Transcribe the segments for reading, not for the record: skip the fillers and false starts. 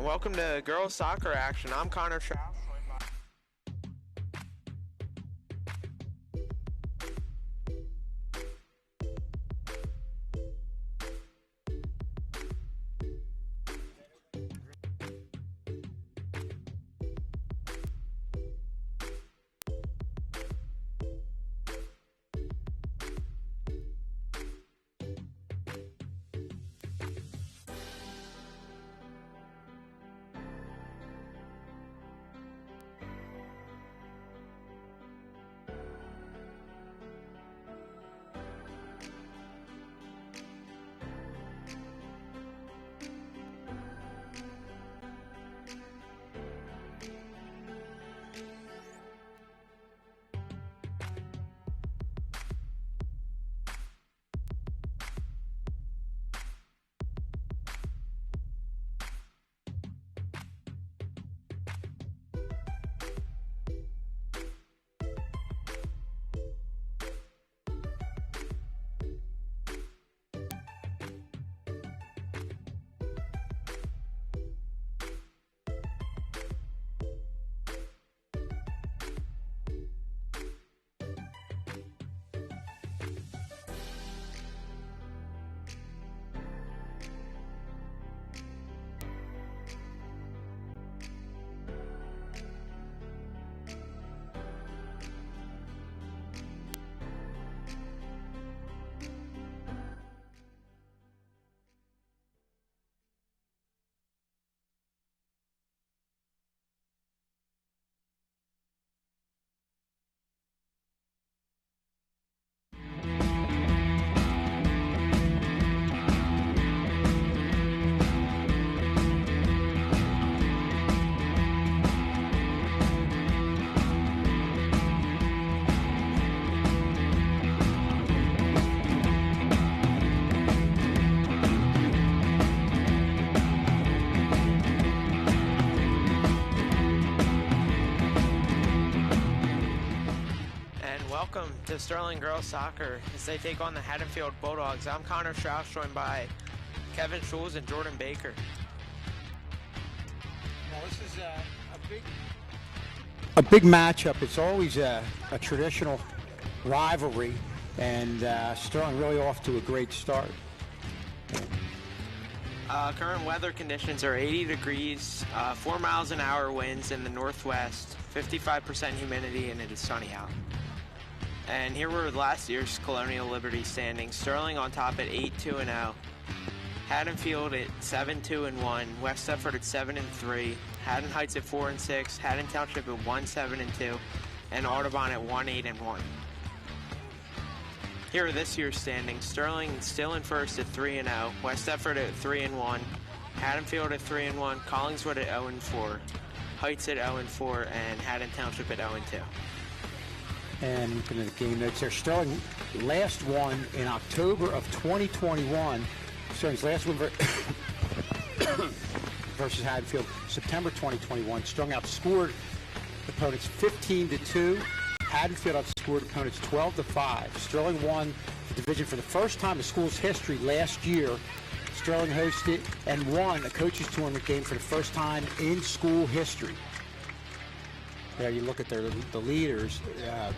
welcome to girls soccer action. I'm Connor Strauss. Welcome to Sterling Girls Soccer as they take on the Haddonfield Bulldogs. I'm Connor Strauss, joined by Kevin Schulz and Jordan Baker. Well, this is a big matchup. It's always a traditional rivalry, and Sterling really off to a great start. Current weather conditions are 80 degrees, 4 miles an hour winds in the northwest, 55% humidity, and it is sunny out. And here were last year's Colonial Liberty standings. Sterling on top at 8-2-0. Haddonfield at 7-2-1. West Deptford at 7-3. Haddon Heights at 4-6. Haddon Township at 1-7-2. And Audubon at 1-8-1. Here are this year's standings. Sterling still in first at 3-0. West Deptford at 3-1. Haddonfield at 3-1. Collingswood at 0-4. Heights at 0-4. And Haddon Township at 0-2. And looking at the game notes there, Sterling last won in October of 2021. Sterling's last win versus Haddonfield, September 2021. Sterling outscored opponents 15-2. Haddonfield outscored opponents 12-5. Sterling won the division for the first time in the school's history last year. Sterling hosted and won a coaches tournament game for the first time in school history. There you look at the leaders.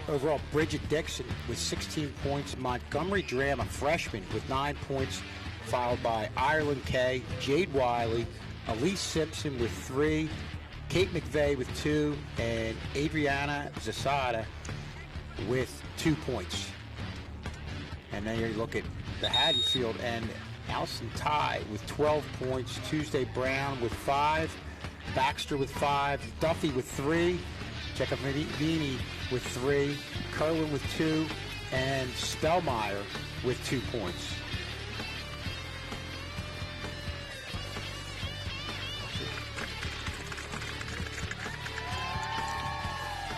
Overall, Bridget Dixon with 16 points. Montgomery Dram, a freshman, with 9 points, followed by Ireland Kay, Jade Wiley, Elise Simpson with 3, Kate McVeigh with 2, and Adriana Zasada with 2 points. And then you look at the Haddonfield and Allison Ty with 12 points, Tuesday Brown with 5, Baxter with 5, Duffy with 3, Giacomini with 3, Kerwin with 2, and Spellmeyer with 2 points.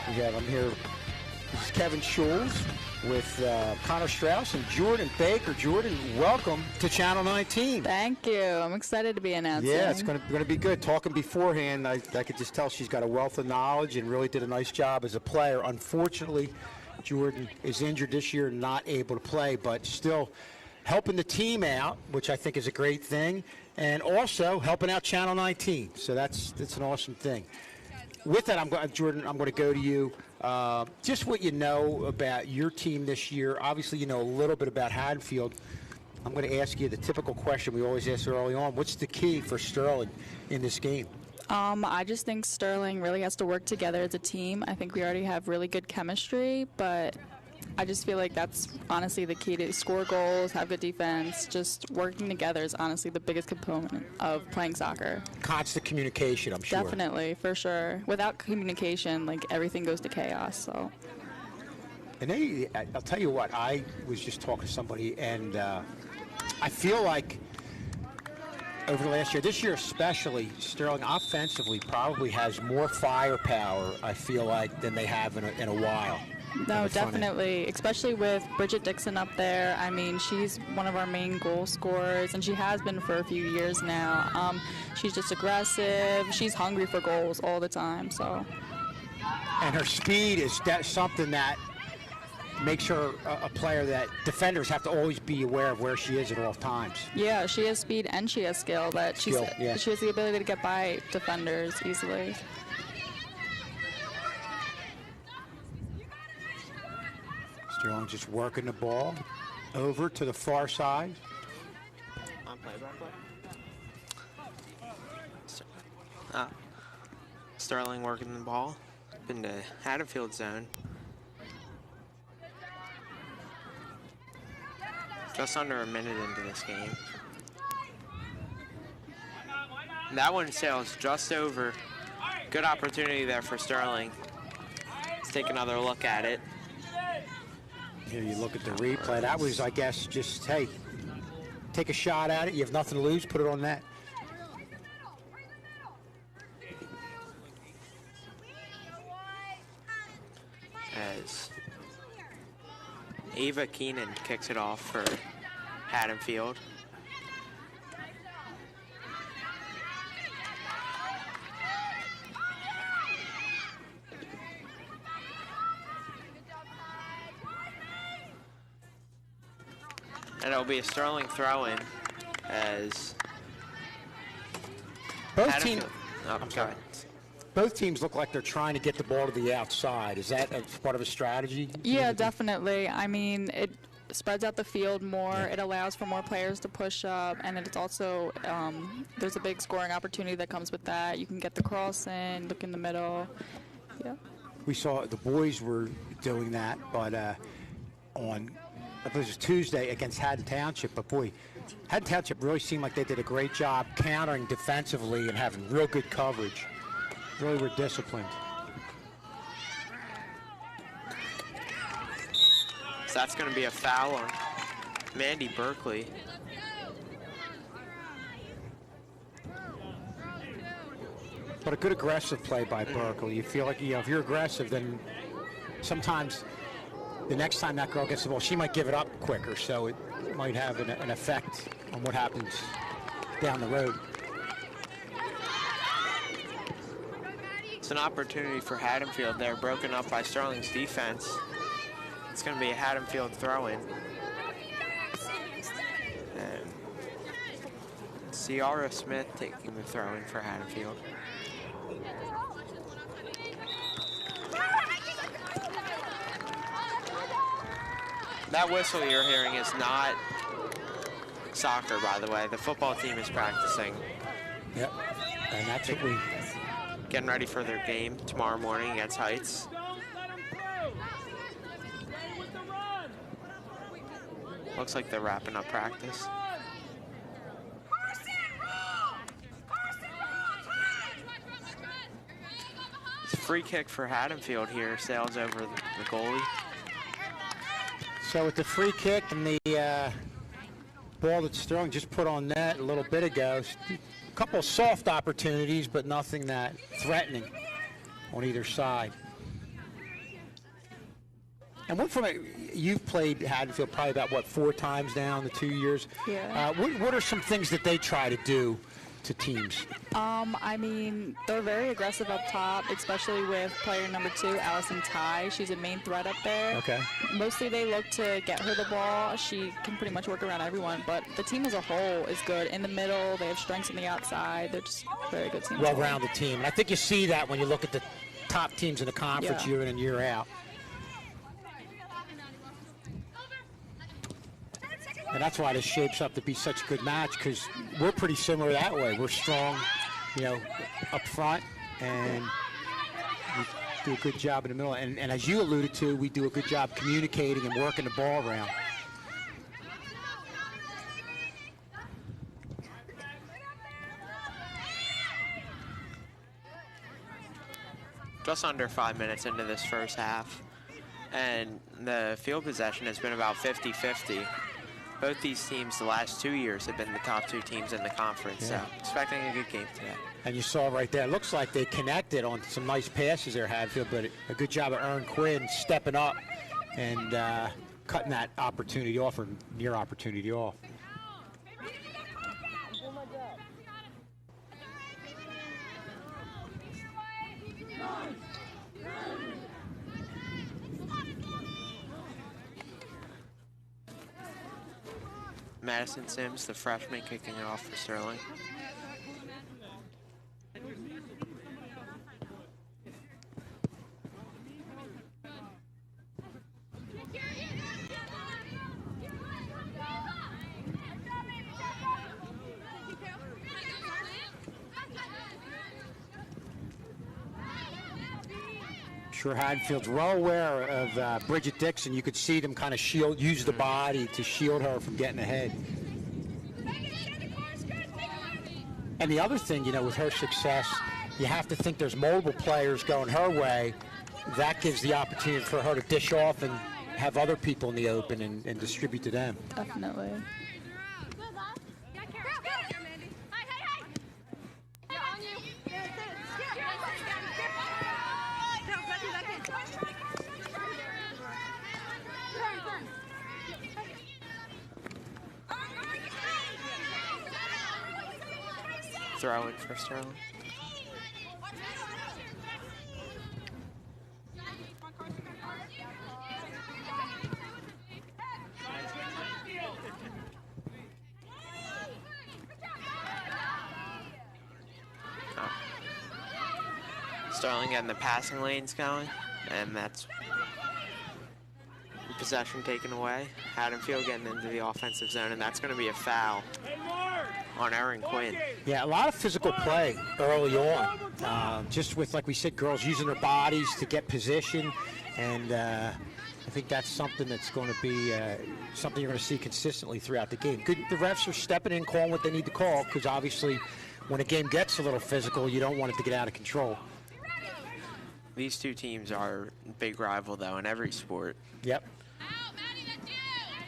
I'm here. This is Kevin Schulz with Connor Strauss and Jordan Baker. Jordan, welcome to Channel 19. Thank you. I'm excited to be announcing. Yeah, it's going to be good. Talking beforehand, I could just tell she's got a wealth of knowledge and really did a nice job as a player. Unfortunately, Jordan is injured this year and not able to play, but still helping the team out, which I think is a great thing. and also helping out Channel 19. So that's an awesome thing. With that, Jordan, I'm going to go to you. Just what you know about your team this year. Obviously, you know a little bit about Haddonfield. I'm going to ask you the typical question we always ask early on. What's the key for Sterling in this game? I just think Sterling really has to work together as a team. I think we already have really good chemistry, but I just feel like that's honestly the key to score goals, have good defense. Just working together is honestly the biggest component of playing soccer. Constant communication, I'm sure. Definitely, for sure. Without communication, like everything goes to chaos. So. And I'll tell you what, I was just talking to somebody, and I feel like over the last year, this year especially, Sterling offensively probably has more firepower, I feel like, than they have in a while. No, definitely, especially with Bridget Dixon up there. I mean, she's one of our main goal scorers, and she has been for a few years now. She's just aggressive. She's hungry for goals all the time. So. And her speed is something that makes her a player that defenders have to always be aware of where she is at all times. Yeah, she has speed and she has skill. She has the ability to get by defenders easily. Sterling just working the ball over to the far side. On play-by-play. Sterling working the ball into Haddonfield zone. Just under a minute into this game. That one sails just over. Good opportunity there for Sterling. Let's take another look at it. Here you look at the replay. That was, I guess, just, hey, take a shot at it. You have nothing to lose. Put it on net. As Ava Keenan kicks it off for Haddonfield. And it'll be a Sterling throw-in as both teams. I'm sorry. Both teams look like they're trying to get the ball to the outside. Is that part of a strategy? Yeah, definitely. I mean, it spreads out the field more. Yeah. It allows for more players to push up, and it's also there's a big scoring opportunity that comes with that. You can get the cross in, look in the middle. Yeah. We saw the boys were doing that, but on I believe it was Tuesday against Haddon Township. But boy, Haddon Township really seemed like they did a great job countering defensively and having real good coverage. Really were disciplined. So that's going to be a foul on Mandy Berkeley. But a good aggressive play by Berkeley. You feel like, if you're aggressive, then sometimes the next time that girl gets the ball, she might give it up quicker, so it might have an effect on what happens down the road. It's an opportunity for Haddonfield there, broken up by Sterling's defense. It's going to be a Haddonfield throw-in. And Ciara Smith taking the throw-in for Haddonfield. That whistle you're hearing is not soccer, by the way. The football team is practicing. Yep, and that's what we... Getting ready for their game tomorrow morning against Heights. Looks like they're wrapping up practice. It's a free kick for Haddonfield here, sails over the goalie. So with the free kick and the ball that Sterling just put on net a little bit ago, a couple of soft opportunities, but nothing that threatening on either side. And what from you've played Haddonfield probably about 4 times now in the 2 years. Yeah. What are some things that they try to do to teams? I mean, they're very aggressive up top, especially with player number 2, Allison Ty. She's a main threat up there. Okay. Mostly they look to get her the ball. She can pretty much work around everyone, but the team as a whole is good. In the middle, they have strengths on the outside. They're just a very good team. Well-rounded team. And I think you see that when you look at the top teams in the conference year in and year out. And that's why this shapes up to be such a good match, because we're pretty similar that way. We're strong, you know, up front, and we do a good job in the middle. And as you alluded to, we do a good job communicating and working the ball around. Just under 5 minutes into this first half, and the field possession has been about 50-50. Both these teams the last 2 years have been the top 2 teams in the conference, so expecting a good game today. And you saw right there, it looks like they connected on some nice passes there, Haddonfield, but a good job of Erin Quinn stepping up and cutting that opportunity off, or near opportunity off. Madison Sims, the freshman, kicking it off for Sterling. Sure, Haddonfield's well aware of Bridget Dixon. You could see them kind of use the body to shield her from getting ahead. And the other thing, you know, with her success, you have to think there's multiple players going her way. That gives the opportunity for her to dish off and have other people in the open and distribute to them. Definitely. Throw it for Sterling. Sterling getting the passing lanes going, and that's possession taken away. Haddonfield getting into the offensive zone, and that's going to be a foul on Erin Quinn. Yeah, a lot of physical play early on. Just with, like we said, girls using their bodies to get position, and I think that's something that's going to be something you're going to see consistently throughout the game. Good, the refs are stepping in, calling what they need to call, because obviously when a game gets a little physical, you don't want it to get out of control. These two teams are big rival, though, in every sport. Yep.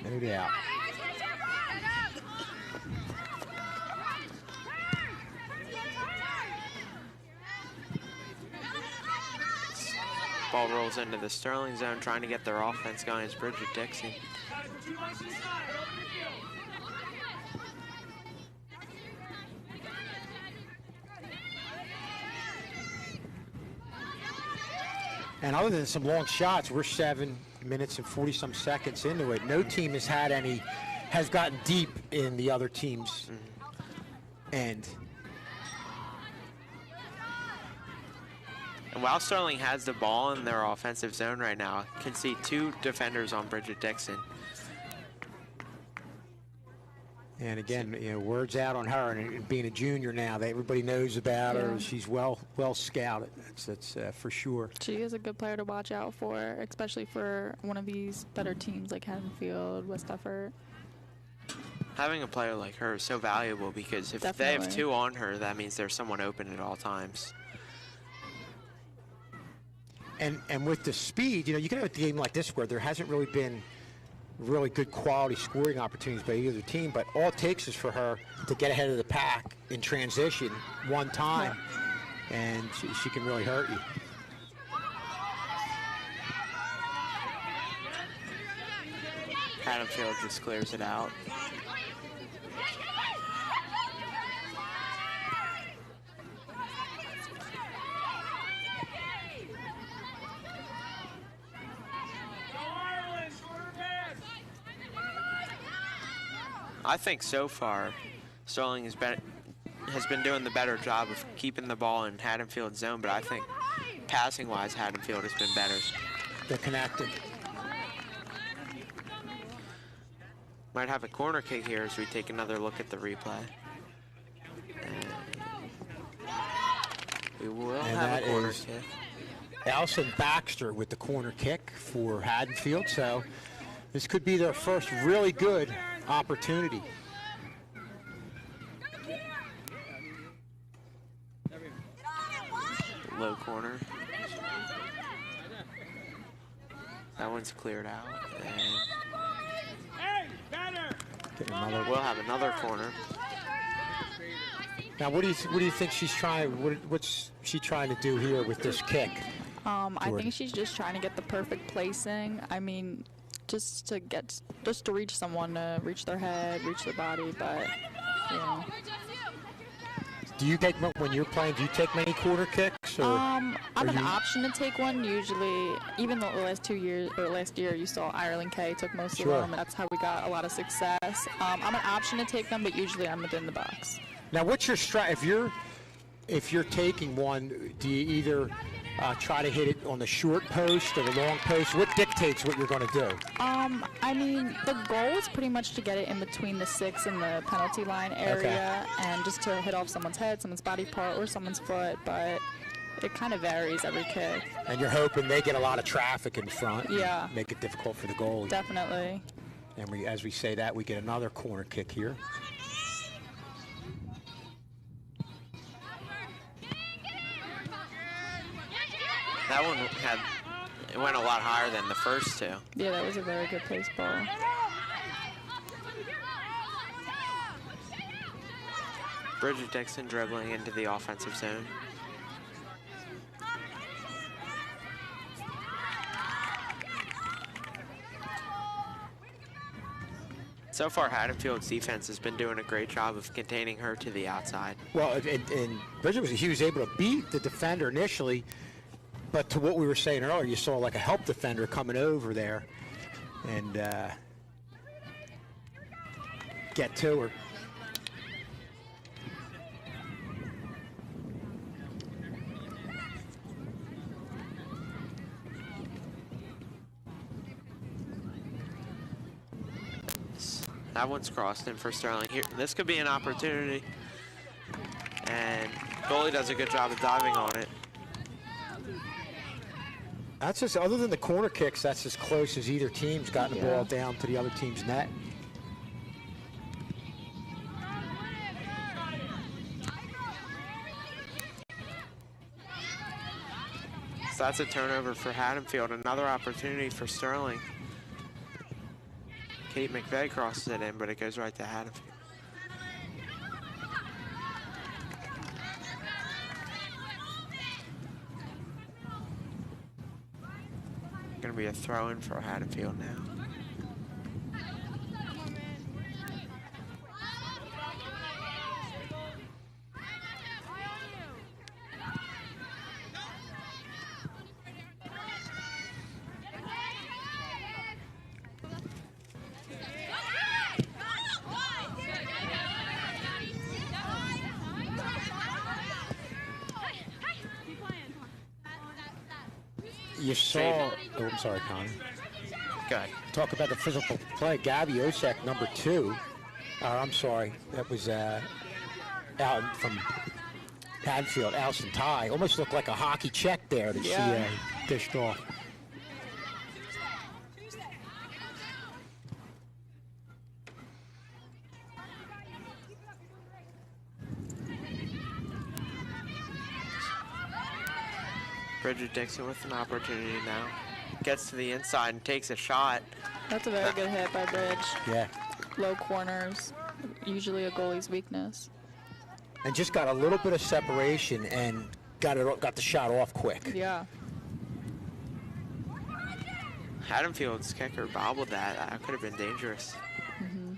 No doubt. Ball rolls into the Sterling zone, trying to get their offense going is Bridget Dixon. And other than some long shots, we're 7 minutes and 40-some seconds into it. No team has gotten deep in the other team's end. And while Sterling has the ball in their offensive zone right now, can see 2 defenders on Bridget Dixon. And again, you know, words out on her, and being a junior now, everybody knows about her. She's well scouted. That's for sure. She is a good player to watch out for, especially for one of these better teams like Haddonfield, West Effort. Having a player like her is so valuable, because if they have 2 on her, that means there's someone open at all times. And with the speed, you know, you can have a game like this where there hasn't really been really good quality scoring opportunities by either team, but all it takes is for her to get ahead of the pack in transition one time, and she can really hurt you. Haddonfield just clears it out. I think so far, Sterling has been doing the better job of keeping the ball in Haddonfield's zone, but I think passing-wise, Haddonfield has been better. They're connected. Might have a corner kick here as we take another look at the replay. And we will have a corner kick. Allison Baxter with the corner kick for Haddonfield, so this could be their first really good opportunity. Low corner. That one's cleared out. And we'll have another corner. Now, what do you think she's trying? What's she trying to do here with this kick? I think she's just trying to get the perfect placing. I mean, just to reach someone, to reach their head, reach their body. But yeah. Do you take, when you're playing, do you take many corner kicks? Or, I'm an option to take one usually. Even though the last 2 years or last year you saw Ireland K took most of them, and that's how we got a lot of success. I'm an option to take them, but usually I'm within the box. Now, what's your strategy? If you're taking one, do you either try to hit it on the short post or the long post? What dictates what you're going to do? I mean, the goal is pretty much to get it in between the 6 and the penalty line area, and just to hit off someone's head, someone's body part, or someone's foot, but it kind of varies every kick. And you're hoping they get a lot of traffic in front. Yeah. And make it difficult for the goalie. Definitely. And as we say that, we get another corner kick here. That one went a lot higher than the first two. Yeah, that was a very good pace ball. Bridget Dixon dribbling into the offensive zone. So far, Haddonfield's defense has been doing a great job of containing her to the outside. Well, and Bridget was able to beat the defender initially, but to what we were saying earlier, you saw like a help defender coming over there and get to her. That one's crossed in for Sterling. Here, this could be an opportunity. And goalie does a good job of diving on it. That's just, other than the corner kicks, that's as close as either team's gotten the ball down to the other team's net. So that's a turnover for Haddonfield. Another opportunity for Sterling. Kate McVeigh crosses it in, but it goes right to Haddonfield. Going to be a throw-in for Haddonfield now. You saw, oh, I'm sorry, Connor. Go ahead. Talk about the physical play. Gabby Osek, number 2. I'm sorry, that was out from Haddonfield, Allison Ty. Almost looked like a hockey check there that she dished off. Bridget Dixon with an opportunity now. Gets to the inside and takes a shot. That's a very good hit by Bridge. Yeah. Low corners, usually a goalie's weakness. And just got a little bit of separation and got the shot off quick. Yeah. Haddonfield's kicker bobbled that. That could have been dangerous. Mm-hmm.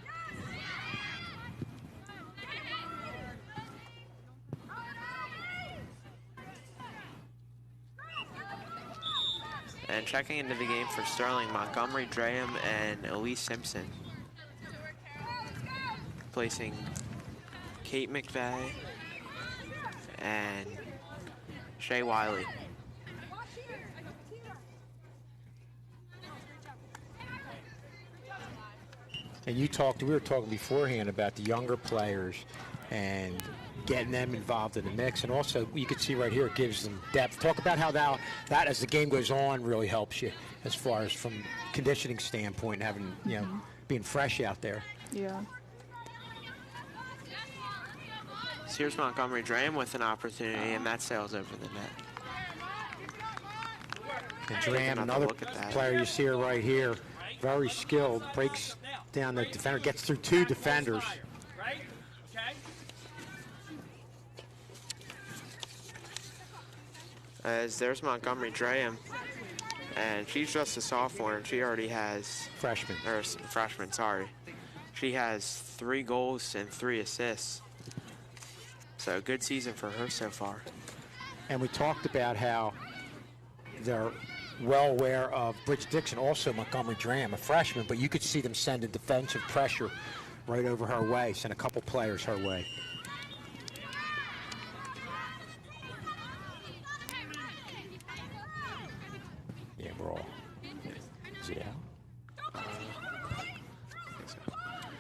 And checking into the game for Sterling, Montgomery Draham and Elise Simpson. replacing Kate McVeigh and Shay Wiley. And we were talking beforehand about the younger players and getting them involved in the mix. And also, you can see right here, it gives them depth. Talk about how that as the game goes on, really helps you as far as from conditioning standpoint, having, you know, being fresh out there. Yeah. So here's Montgomery Graham with an opportunity, and that sails over the net. And Graham, another player you see her right here, very skilled, breaks down the defender, gets through two defenders. As there's Montgomery Graham, and she's just a sophomore, and she already has freshman, sorry. She has 3 goals and 3 assists. So good season for her so far. And we talked about how they're well aware of Bridge Dixon, also Montgomery Graham, a freshman, but you could see them sending defensive pressure right over her way, send a couple players her way. Yeah, we're all. Is it out?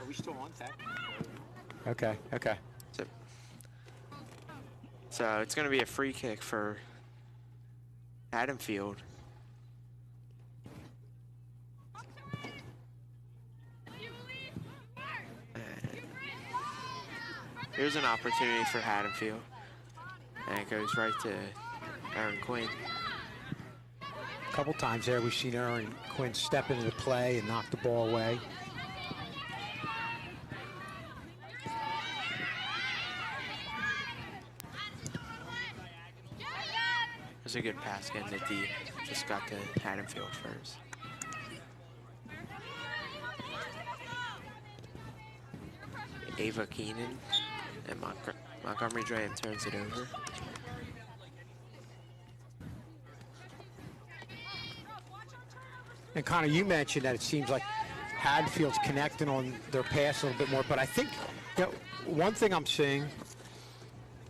Are we still on tech? Okay. So it's going to be a free kick for Haddonfield. Here's an opportunity for Haddonfield. And it goes right to Erin Quinn. A couple times there we've seen Erin Quinn step into the play and knock the ball away. It was a good pass getting to deep. Just got to Haddonfield first. Ava Keenan and Montgomery Graham turns it over. And Connor, you mentioned that it seems like Haddonfield's connecting on their pass a little bit more, but I think one thing I'm seeing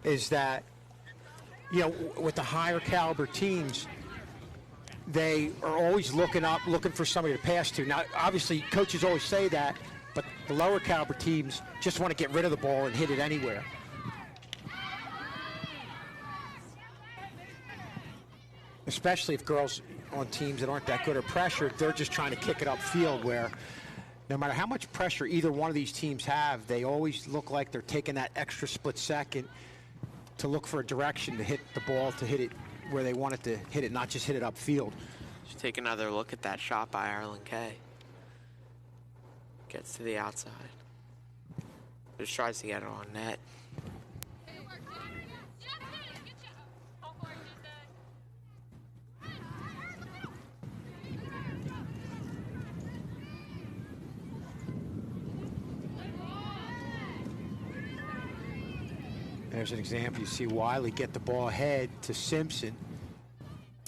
is that, you know, with the higher caliber teams, they are always looking for somebody to pass to. Now, obviously, coaches always say that, but the lower caliber teams just want to get rid of the ball and hit it anywhere. Especially if girls on teams that aren't that good are pressured, they're just trying to kick it upfield, where no matter how much pressure either one of these teams have, they always look like they're taking that extra split second to look for a direction to hit the ball, to hit it where they want it to hit it, not just hit it upfield. Just take another look at that shot by Ireland Kay. Gets to the outside. Just tries to get it on net. There's an example. You see Wiley get the ball ahead to Simpson.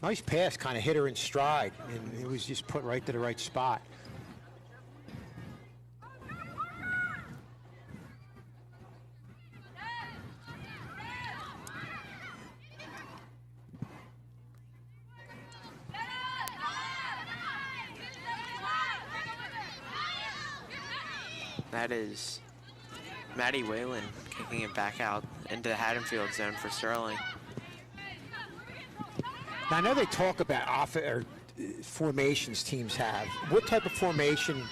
Nice pass, kind of hit her in stride, and it was just put right to the right spot. That is Maddie Whalen kicking it back out into the Haddonfield zone for Sterling. Now, I know they talk about formations teams have. What type of formation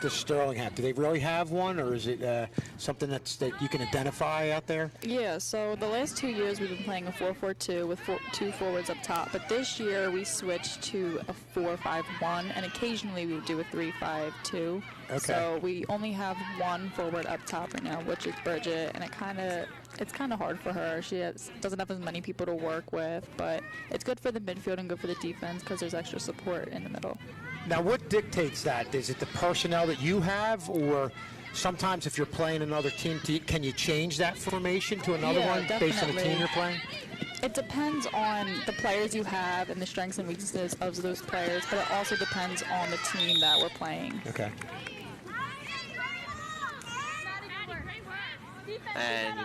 does Sterling have? Do they really have one, or is it something that you can identify out there? Yeah, so the last 2 years we've been playing a 4-4-2 with 2 forwards up top, but this year we switched to a 4-5-1, and occasionally we would do a 3-5-2. Okay. So we only have 1 forward up top right now, which is Bridget, and it's kind of hard for her. She doesn't have as many people to work with, but it's good for the midfield and good for the defense because there's extra support in the middle. Now, what dictates that? Is it the personnel that you have, or sometimes if you're playing another team, can you change that formation to another one based on the team you're playing? It depends on the players you have and the strengths and weaknesses of those players, but it also depends on the team that we're playing. Okay. and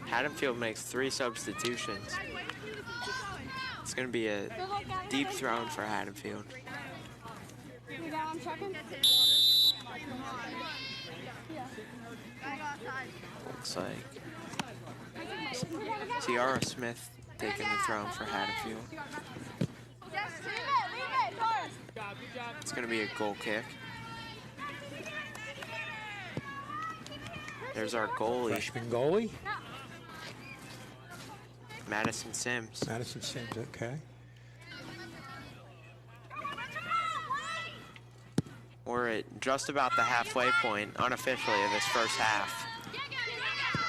Haddonfield makes 3 substitutions. It's going to be a deep thrown for Haddonfield. Looks like Tiara Smith taking the throw for Haddonfield. It's going to be a goal kick. There's our goalie. Freshman goalie. Madison Sims. Madison Sims, okay. We're at just about the halfway point, unofficially, of this first half.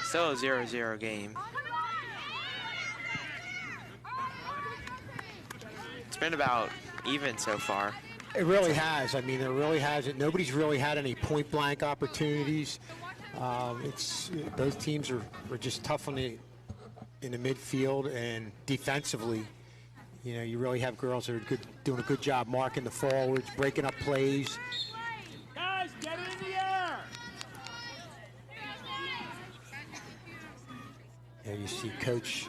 Still a 0-0 game. It's been about even so far. It really has. I mean, it really has. Nobody's really had any point-blank opportunities. Both teams are just tough in the midfield, and defensively, you know, you really have girls that are doing a good job marking the forwards, breaking up plays. Guys, get it in the air! There you see Coach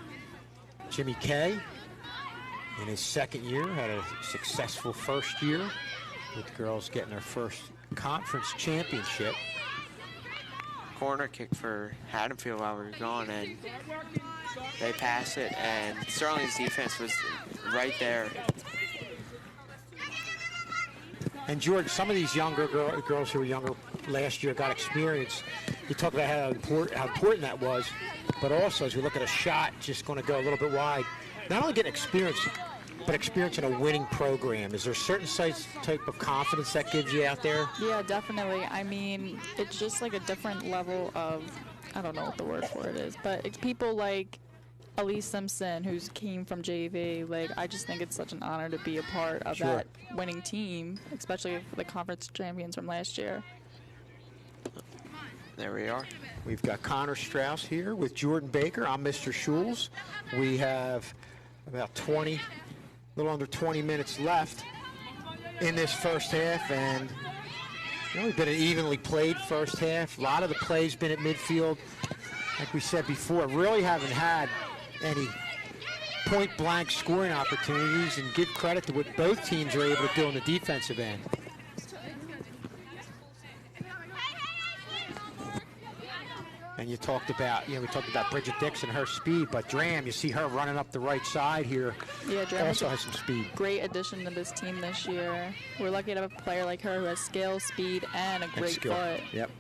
Jimmy Kay in his second year, had a successful first year with girls getting their first conference championship. Corner kick for Haddonfield while we were gone, and they pass it, and Sterling's defense was right there. And George, some of these younger girls who were younger last year got experience. You talk about how important that was, but also as we look at a shot just going to go a little bit wide, not only getting experience, but experience in a winning program. Is there a certain type of confidence that gives you out there? Yeah, definitely. I mean, it's just like a different level of, I don't know what the word for it is, but it's people like Elise Simpson, who came from JV. Like, I just think it's such an honor to be a part of that winning team, especially the conference champions from last year. There we are. We've got Connor Strauss here with Jordan Baker. I'm Mr. Schulz. We have about 20, a little under 20 minutes left in this first half, and we've been an evenly played first half. A lot of the plays been at midfield. Like we said before, really haven't had any point-blank scoring opportunities, and give credit to what both teams are able to do on the defensive end. And you talked about, we talked about Bridget Dixon, her speed, but Dram, you see her running up the right side here. Yeah, Dram also has some speed. Great addition to this team this year. We're lucky to have a player like her who has skill, speed, and a great foot. Yep.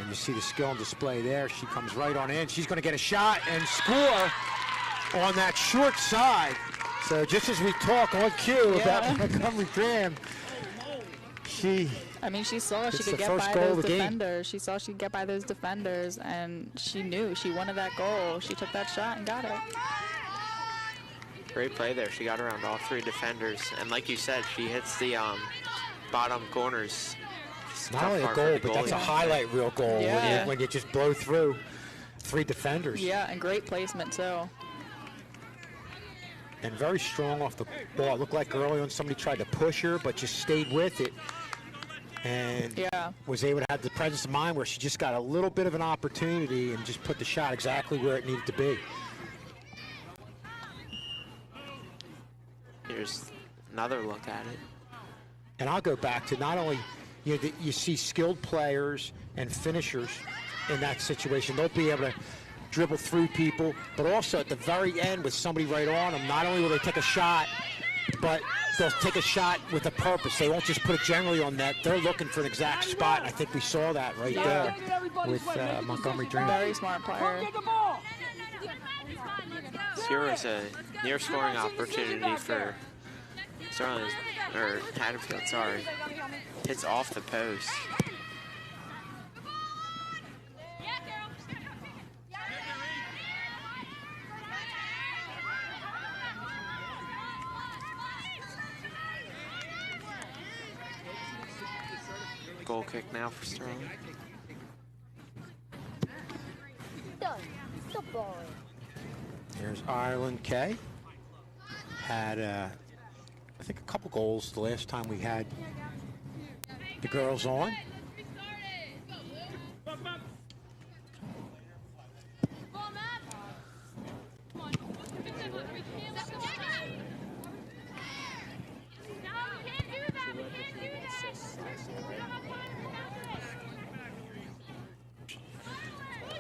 And you see the skill on display there. She comes right on in. She's going to get a shot and score on that short side. So just as we talk on cue about Montgomery Dram, she saw she could get by those defenders. She saw she could get by those defenders, and she knew she wanted that goal. She took that shot and got it. Great play there. She got around all 3 defenders, and like you said, she hits the bottom corners. Not only a goal, but that's a highlight reel goal when you just blow through 3 defenders. Yeah, and great placement too. And very strong off the ball. It looked like early on somebody tried to push her, but just stayed with it. And was able to have the presence of mind where she just got a little bit of an opportunity and just put the shot exactly where it needed to be. Here's another look at it. And I'll go back to not only, you see skilled players and finishers in that situation. They'll be able to dribble through people, but also at the very end with somebody right on them, not only will they take a shot, but they'll take a shot with a purpose. They won't just put it generally on net. They're looking for an exact spot, and I think we saw that right there with Montgomery Dram. Very smart player. Here was a near scoring opportunity for Sterling, or Haddonfield, sorry. Hits off the post. Goal kick now for Sterling. There's Ireland Kay. Had, I think, a couple goals the last time we had the girls on.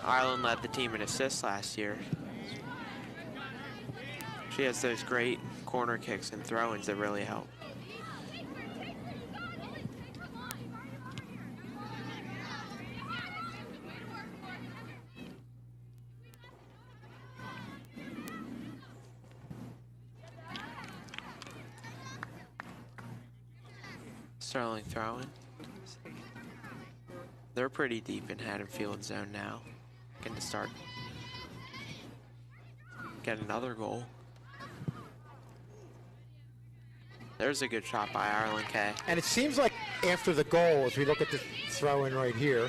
Ireland led the team in assists last year. She has those great corner kicks and throw-ins that really help. Sterling throwing. They're pretty deep in Haddonfield zone now. Looking to start. Get another goal. There's a good shot by Ireland K. And it seems like after the goal, as we look at the throw-in right here,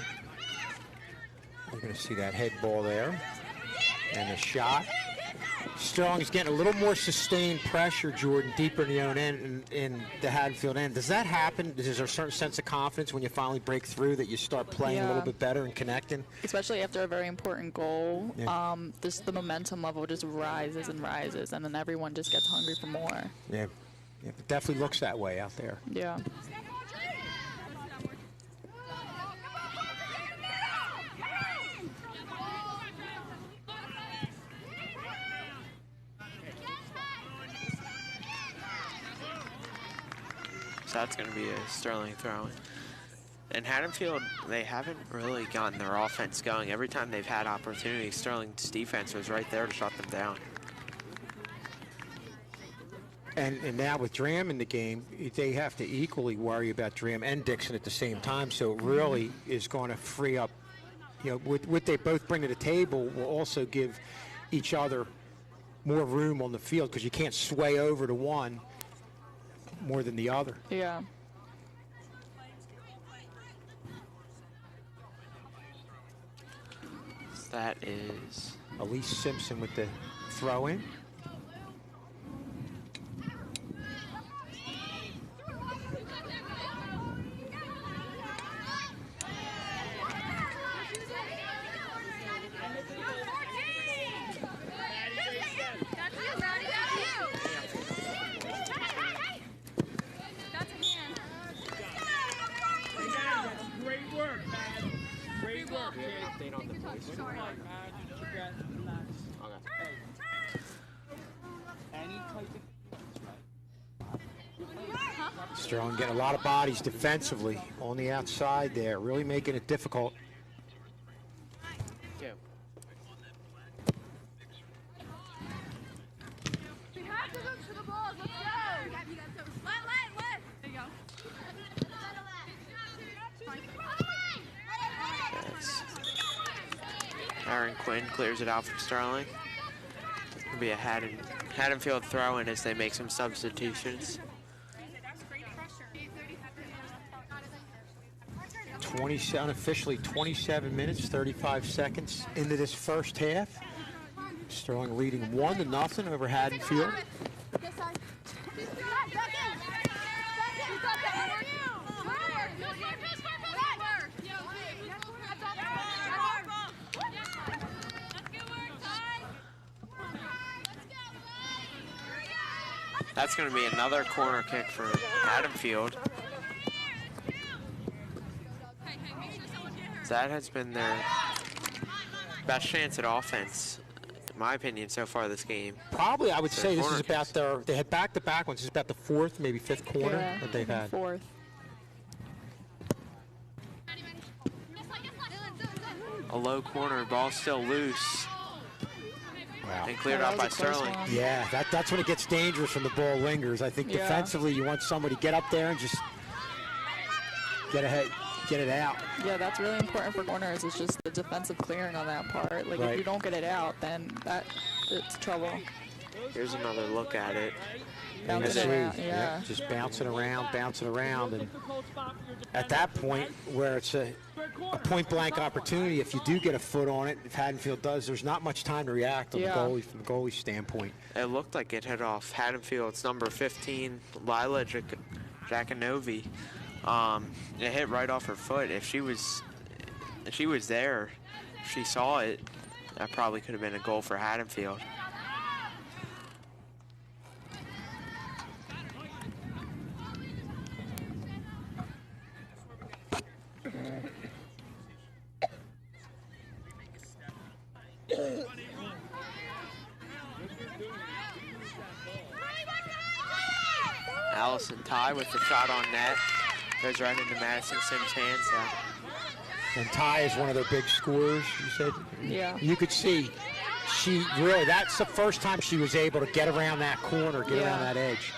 you're going to see that head ball there. And the shot. Sterling's getting a little more sustained pressure, Jordan, deeper in the own end, in the Haddonfield end. Does that happen? Is there a certain sense of confidence when you finally break through that you start playing a little bit better and connecting? Especially after a very important goal, just the momentum level just rises and rises, and then everyone just gets hungry for more. Yeah, it definitely looks that way out there. Yeah. So that's going to be a Sterling throw-in. And Haddonfield, they haven't really gotten their offense going. Every time they've had opportunities, Sterling's defense was right there to shut them down. And now with Dram in the game, they have to equally worry about Dram and Dixon at the same time. So it really is going to free up, you know, what they both bring to the table will also give each other more room on the field because you can't sway over to one more than the other. Yeah. That is Elise Simpson with the throw-in. Sterling getting a lot of bodies defensively on the outside there, really making it difficult. Yeah. We have to go to the balls. Let's go. There you go. Aaron Quinn clears it out from Sterling. It'll be a Haddonfield throw-in as they make some substitutions. Unofficially 27 minutes, 35 seconds into this first half. Sterling leading 1-0 over Haddonfield. That's going to be another corner kick for Haddonfield. That has been their best chance at offense, in my opinion, so far this game. Probably, I would say this is about they had back-to-back ones. This is about the fourth, maybe fifth corner that they've had. Fourth. A low corner, ball still loose. Wow. And cleared out by Sterling. Yeah, that's when it gets dangerous when the ball lingers. I think defensively you want somebody to get up there and just get ahead. Get it out. Yeah, that's really important for corners. It's just the defensive clearing on that part. Like, if you don't get it out, then it's trouble. Here's another look at it. Bouncing around, yeah. Just bouncing around. And at that point where it's a point-blank opportunity, if you do get a foot on it, if Haddonfield does, there's not much time to react on the goalie from the goalie standpoint. It looked like it hit off Haddonfield's number 15, Lila Jacanovi. It hit right off her foot. If she was there, if she saw it, that probably could have been a goal for Haddonfield. Allison Ty with the shot on net. Goes right into Madison Sims' hands, though. And Ty is one of their big scorers, you said? Yeah. You could see she really, that's the first time she was able to get around that corner, get around that edge.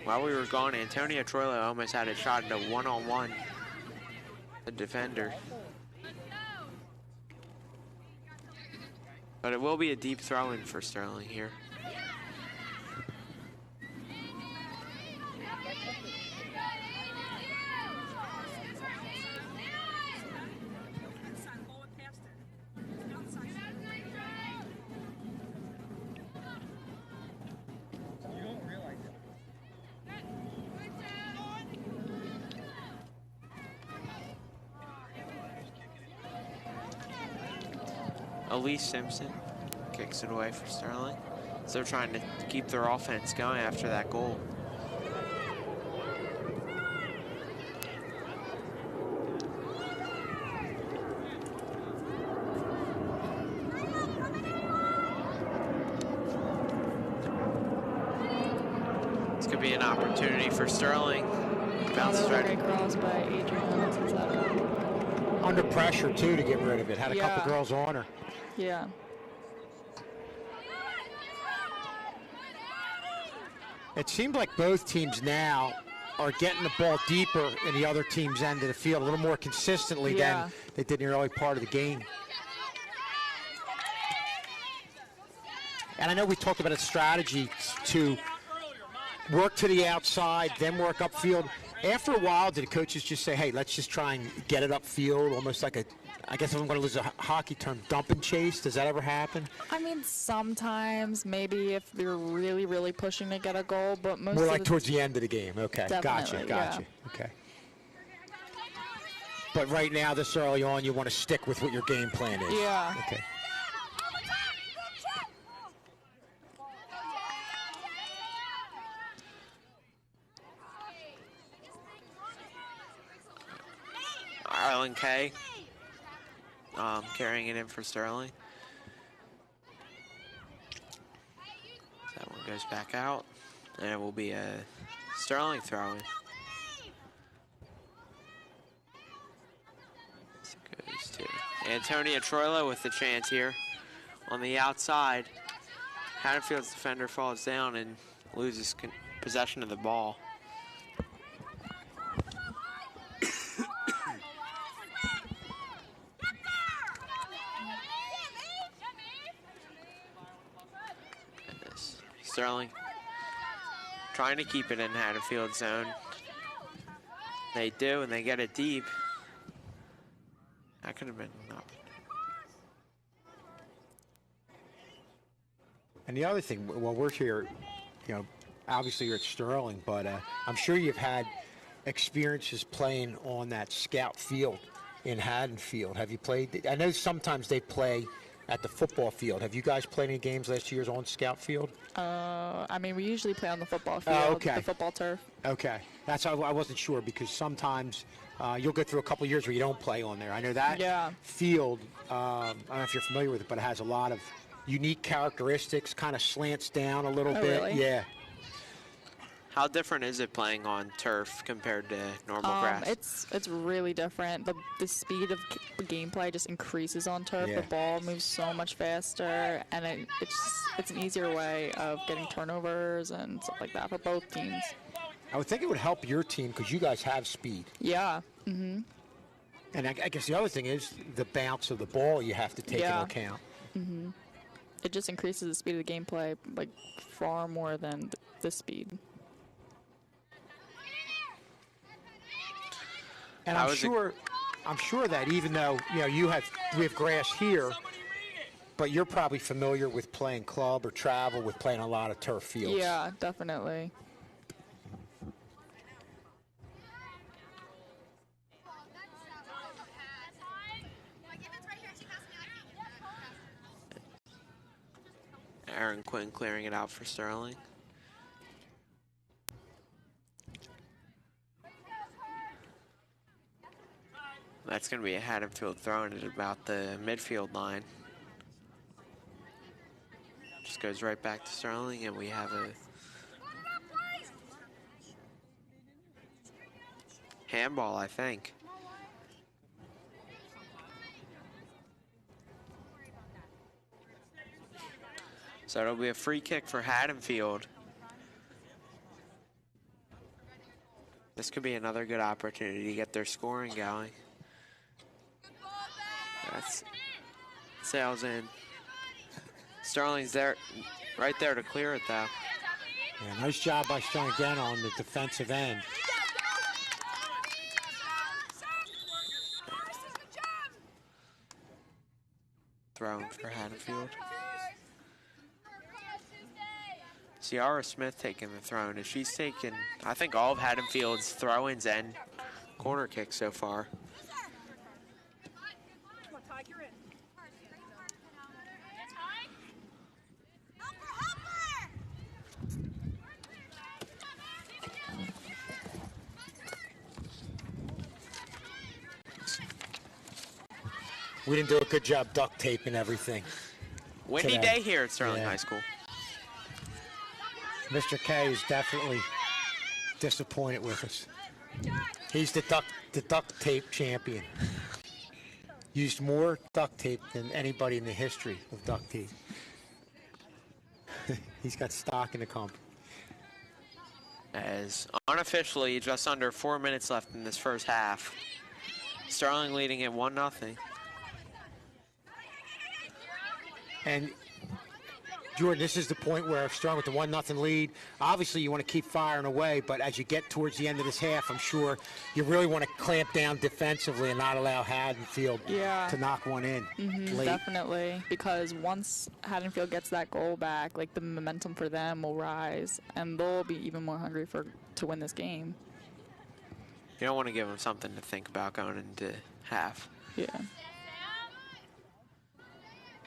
While we were gone, Antonia Troilo almost had a shot into one-on-one the defender. But it will be a deep throw-in for Sterling here. Elise Simpson kicks it away for Sterling. So they're trying to keep their offense going after that goal. This could be an opportunity for Sterling. Bounces right. Cross by Adrian. Under pressure, too, to get rid of it. Had a couple girls on her. Yeah. It seems like both teams now are getting the ball deeper in the other team's end of the field a little more consistently than they did in the early part of the game. And I know we talked about a strategy to work to the outside, then work upfield. After a while, did the coaches just say, hey, let's just try and get it upfield, almost like a, I guess if I'm going to lose a hockey term, dump and chase? Does that ever happen? I mean, sometimes, maybe if they're really, really pushing to get a goal, but most more of like towards the end of the game. Okay, Definitely, gotcha. Okay. But right now, this early on, you want to stick with what your game plan is. Yeah. Okay. Arlen Kay carrying it in for Sterling. That one goes back out, and it will be a Sterling throw-in. This goes to Antonia Troilo with the chance here on the outside. Haddonfield's defender falls down and loses possession of the ball. Sterling trying to keep it in Haddonfield zone. They do, and they get it deep. That could have been enough. And the other thing, well, we're here, you know, obviously you're at Sterling, but I'm sure you've had experiences playing on that scout field in Haddonfield. Have you played? I know sometimes they play at the football field. Have you guys played any games last year on scout field? I mean, we usually play on the football field, the football turf. Okay. That's how I wasn't sure, because sometimes you'll go through a couple of years where you don't play on there. I know that field, I don't know if you're familiar with it, but it has a lot of unique characteristics, kind of slants down a little bit. Really? Yeah. How different is it playing on turf compared to normal grass? It's really different. The speed of gameplay just increases on turf. Yeah. The ball moves so much faster, and it's an easier way of getting turnovers and stuff like that for both teams. I would think it would help your team because you guys have speed. Yeah. Mm-hmm. And I guess the other thing is the bounce of the ball you have to take into account. Mm-hmm. It just increases the speed of the gameplay like far more than the speed. And I'm sure that even though we have grass here, but you're probably familiar with playing club or travel with playing a lot of turf fields. Yeah, definitely. Aaron Quinn clearing it out for Sterling. That's going to be a Haddonfield throw-in at about the midfield line. Just goes right back to Sterling, and we have a handball, I think. So it'll be a free kick for Haddonfield. This could be another good opportunity to get their scoring going. That's sails in. Sterling's there, right there to clear it though. Yeah, nice job by Sterling again on the defensive end. Thrown for Haddonfield. Ciara Smith taking the throw, and she's taken, I think, all of Haddonfield's throw-ins and corner kicks so far. We didn't do a good job duct taping everything. Windy today. day here at Sterling High School. Mr. K is definitely disappointed with us. He's the duct tape champion. Used more duct tape than anybody in the history of duct tape. He's got stock in the company. As unofficially, just under 4 minutes left in this first half. Sterling leading at 1-0. And Jordan, this is the point where Sterling with the 1-0 lead. Obviously, you want to keep firing away, but as you get towards the end of this half, I'm sure you really want to clamp down defensively and not allow Haddonfield to knock one in. Late. Definitely, because once Haddonfield gets that goal back, like the momentum for them will rise, and they'll be even more hungry to win this game. You don't want to give them something to think about going into half. Yeah.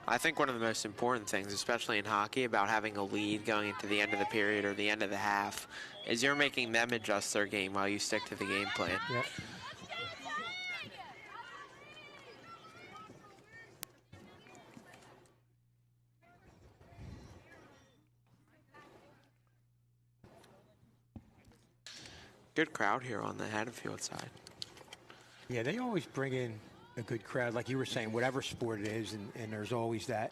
I think one of the most important things, especially in hockey, about having a lead going into the end of the period or the end of the half, is you're making them adjust their game while you stick to the game plan. Yep. Good crowd here on the Haddonfield side. Yeah, they always bring in a good crowd, like you were saying, whatever sport it is, and there's always that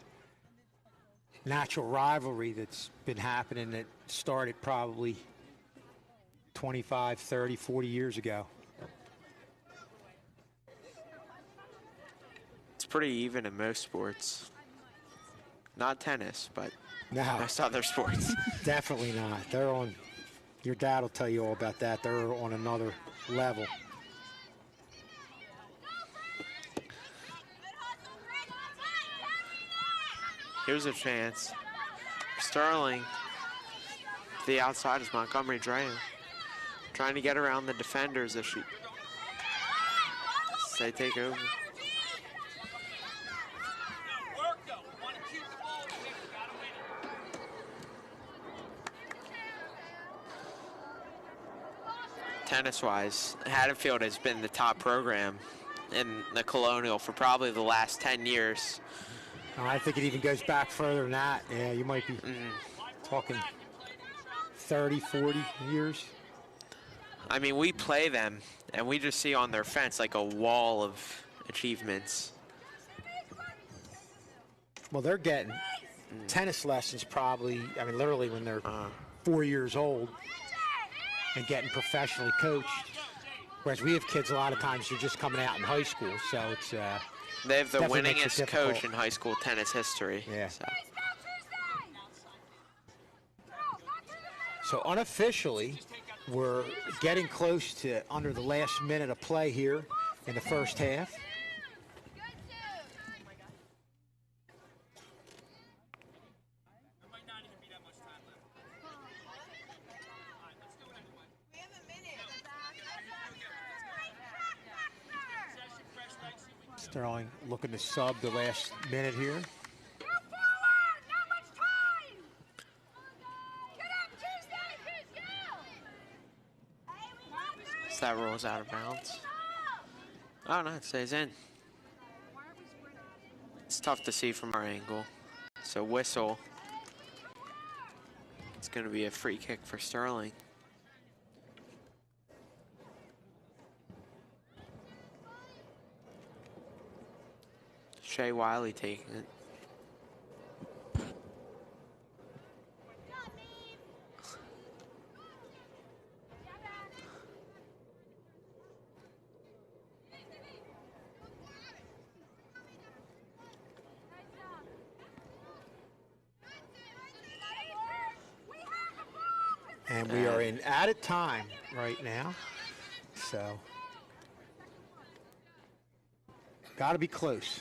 natural rivalry that's been happening that started probably 25, 30, 40 years ago. It's pretty even in most sports. Not tennis, but No, most other sports. definitely not. They're on, your dad will tell you all about that. They're on another level. Here's a chance. Sterling, to the outside is Montgomery Drea. Trying to get around the defenders as they take over. Tennis-wise, Haddonfield has been the top program in the Colonial for probably the last 10 years. I think it even goes back further than that. Yeah, you might be talking 30, 40 years. I mean, we play them, and we just see on their fence like a wall of achievements. Well, they're getting tennis lessons probably, I mean, literally when they're 4 years old and getting professionally coached. Whereas we have kids a lot of times who are just coming out in high school, so it's They have the definitely makes it winningest difficult. coach in high school tennis history. Yeah. So. So unofficially, we're getting close to under the last minute of play here in the first half. Sterling looking to sub the last minute here. So that rolls out of bounds. Oh no, it stays in. It's tough to see from our angle. So whistle It's going to be a free kick for Sterling. Shea Wiley taking it. And we are in added time right now. So, got to be close.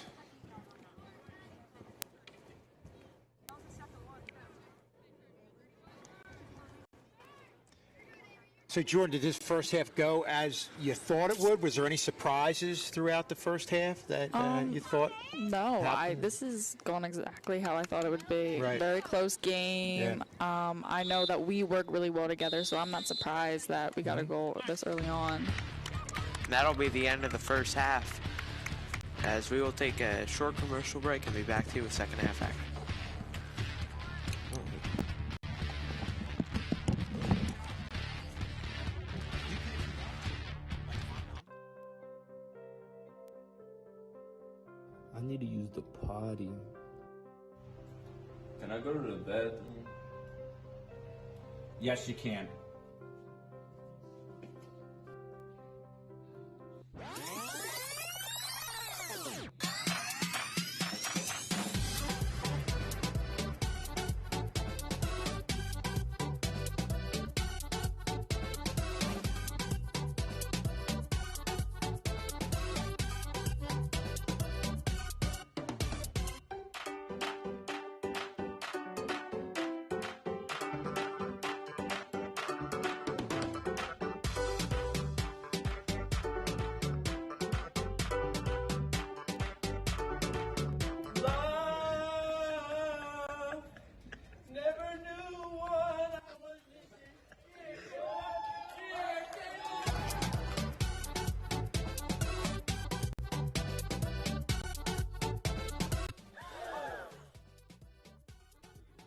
So, Jordan, did this first half go as you thought it would? Was there any surprises throughout the first half that you thought? No, happened? this is going exactly how I thought it would be. Right. Very close game. Yeah. I know that we work really well together, so I'm not surprised that we got a goal this early on. That'll be the end of the first half, as we will take a short commercial break and be back to you with second half action. I need to use the potty. Can I go to the bathroom? Yes, you can.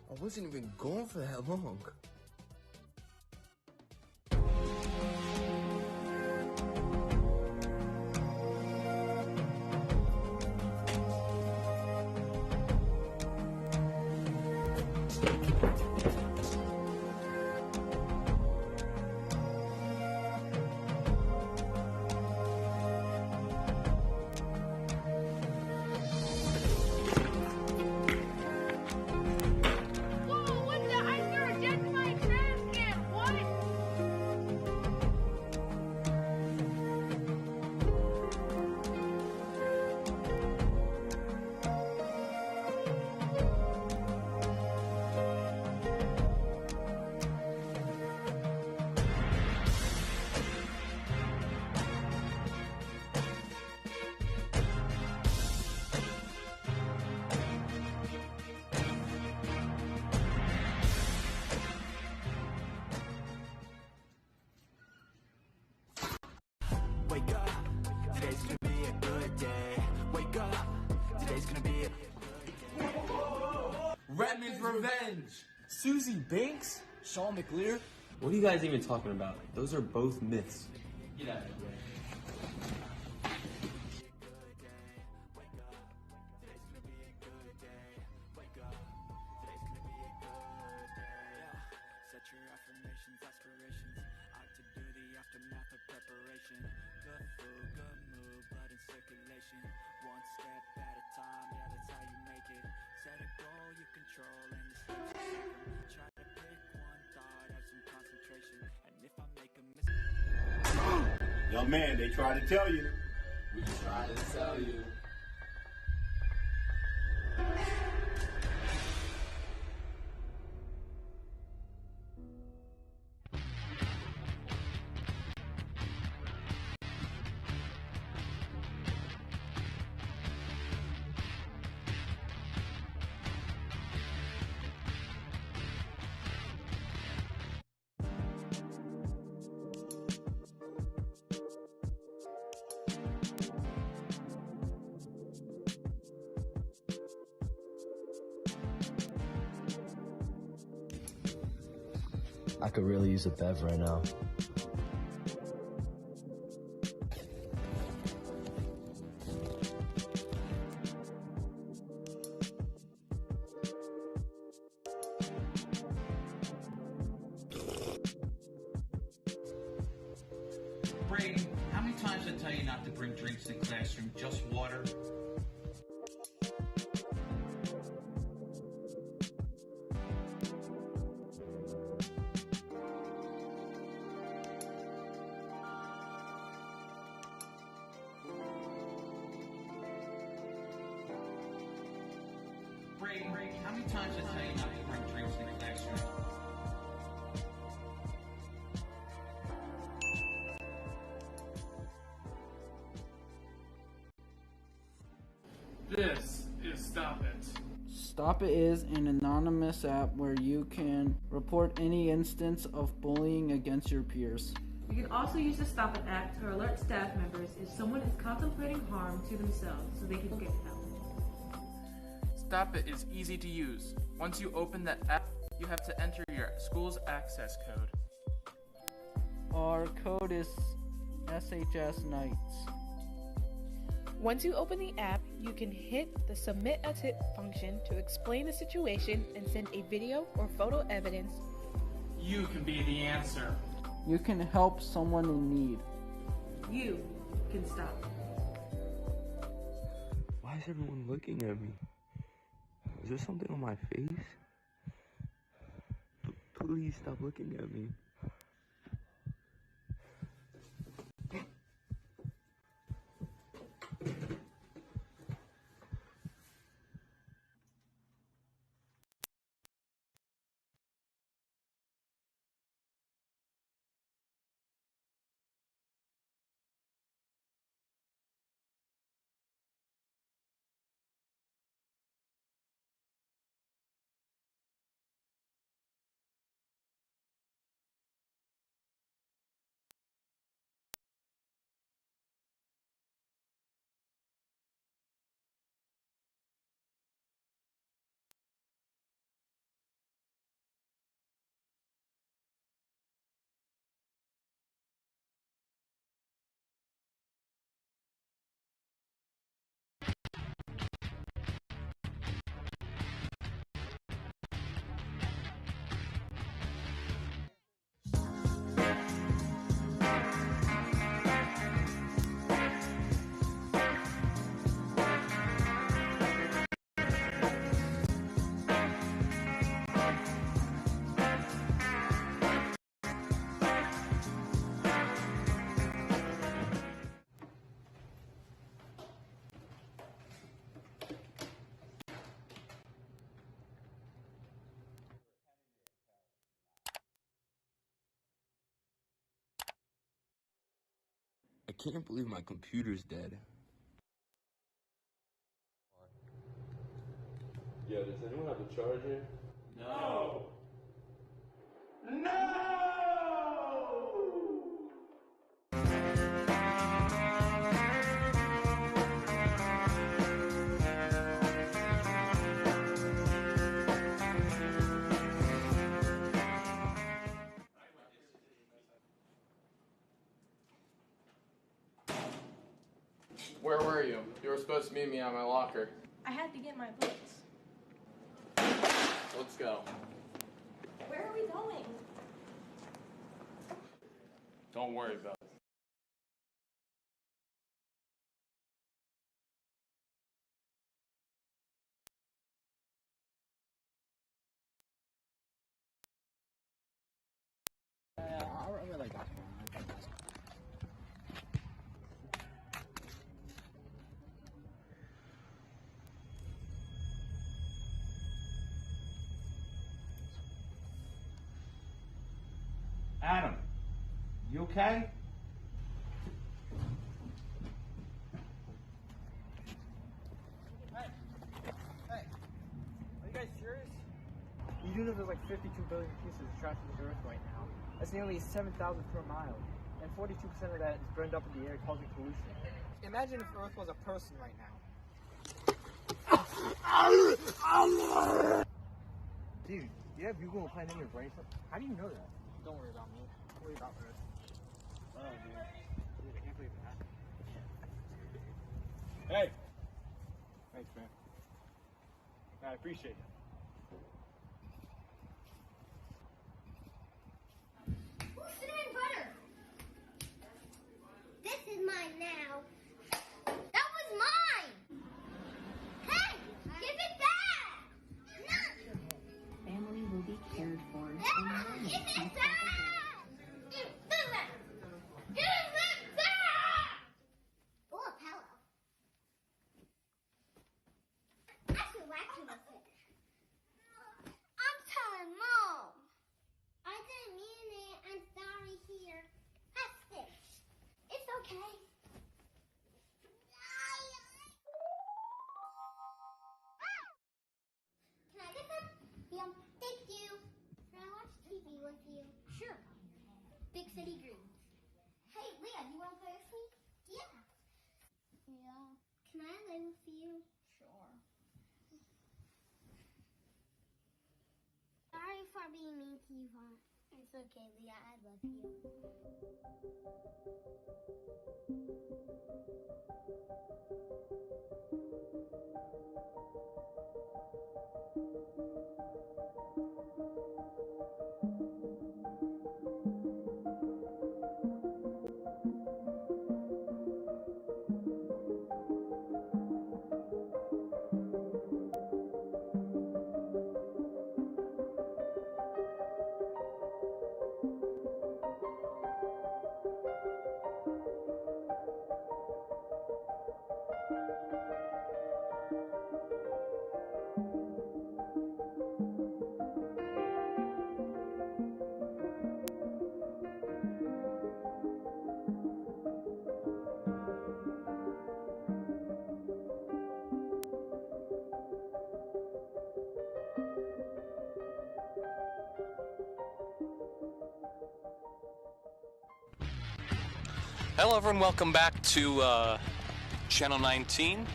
I wasn't even gone for that long. Whoa, what the? I hear a dead my trash can. What? Wake up, today's gonna be a good day. Wake up, today's gonna be a... Redmond's Revenge. Susie Banks? Sean McLear? What are you guys even talking about? Those are both myths. Get out of here. Set your affirmations, aspirations. Out to do the aftermath of preparation. Good food, good mood, blood in circulation. One step at a time, yeah, that's how you make it. Set a goal you control and the steps you take 'em. Try to pick one thought, have some concentration. And if I make a mistake... Young man, they try to tell you. We try to tell you. I could really use a bev right now. Brayden, how many times did I tell you not to bring drinks in the classroom, just water? Brayden, how many times did I tell you not to bring drinks in the classroom? This is Stop It. Stop It is an anonymous app where you can report any instance of bullying against your peers. You can also use the Stop It app to alert staff members if someone is contemplating harm to themselves so they can get help. Stop It is easy to use. Once you open the app, you have to enter your school's access code. Our code is SHS Nights. Once you open the app, you can hit the Submit a Tip function to explain the situation and send a video or photo evidence. You can be the answer. You can help someone in need. You can stop it. Why is everyone looking at me? Is there something on my face? Please stop looking at me. I can't believe my computer's dead. Yo, does anyone have a charger? No! No! Where were you? You were supposed to meet me at my locker. I had to get my books. Let's go. Where are we going? Don't worry about it. I really like that. Adam, you okay? Hey, are you guys serious? You do know there's like 52 billion pieces of trash in the earth right now. That's nearly 7,000 per mile. And 42% of that is burned up in the air, causing pollution. Imagine if Earth was a person right now. Dude, you have Google implanted in your brain? How do you know that? Don't worry about me. Worry about Earth. Oh, dude. Dude, I can't believe that. Hey! Thanks, man. I appreciate it. Ooh, cinnamon butter! This is mine now. That was mine! Hey! Give it back! No! Family will be cared for. Give it back! Give it back! Give it back! Oh, a pillow. I should vacuum this. I'm telling Mom. I didn't mean it. I'm sorry here. That's it. It's okay. Can I get them? Yeah. Thank you. Can I watch TV with you? Sure. Big City Dreams. Hey, Leah, do you want to play with me? Yeah. Yeah. Can I live with you? Sure. Sorry for being mean to you, Vaughn. It's okay, Leah. I love you. Hello everyone, welcome back to Channel 19.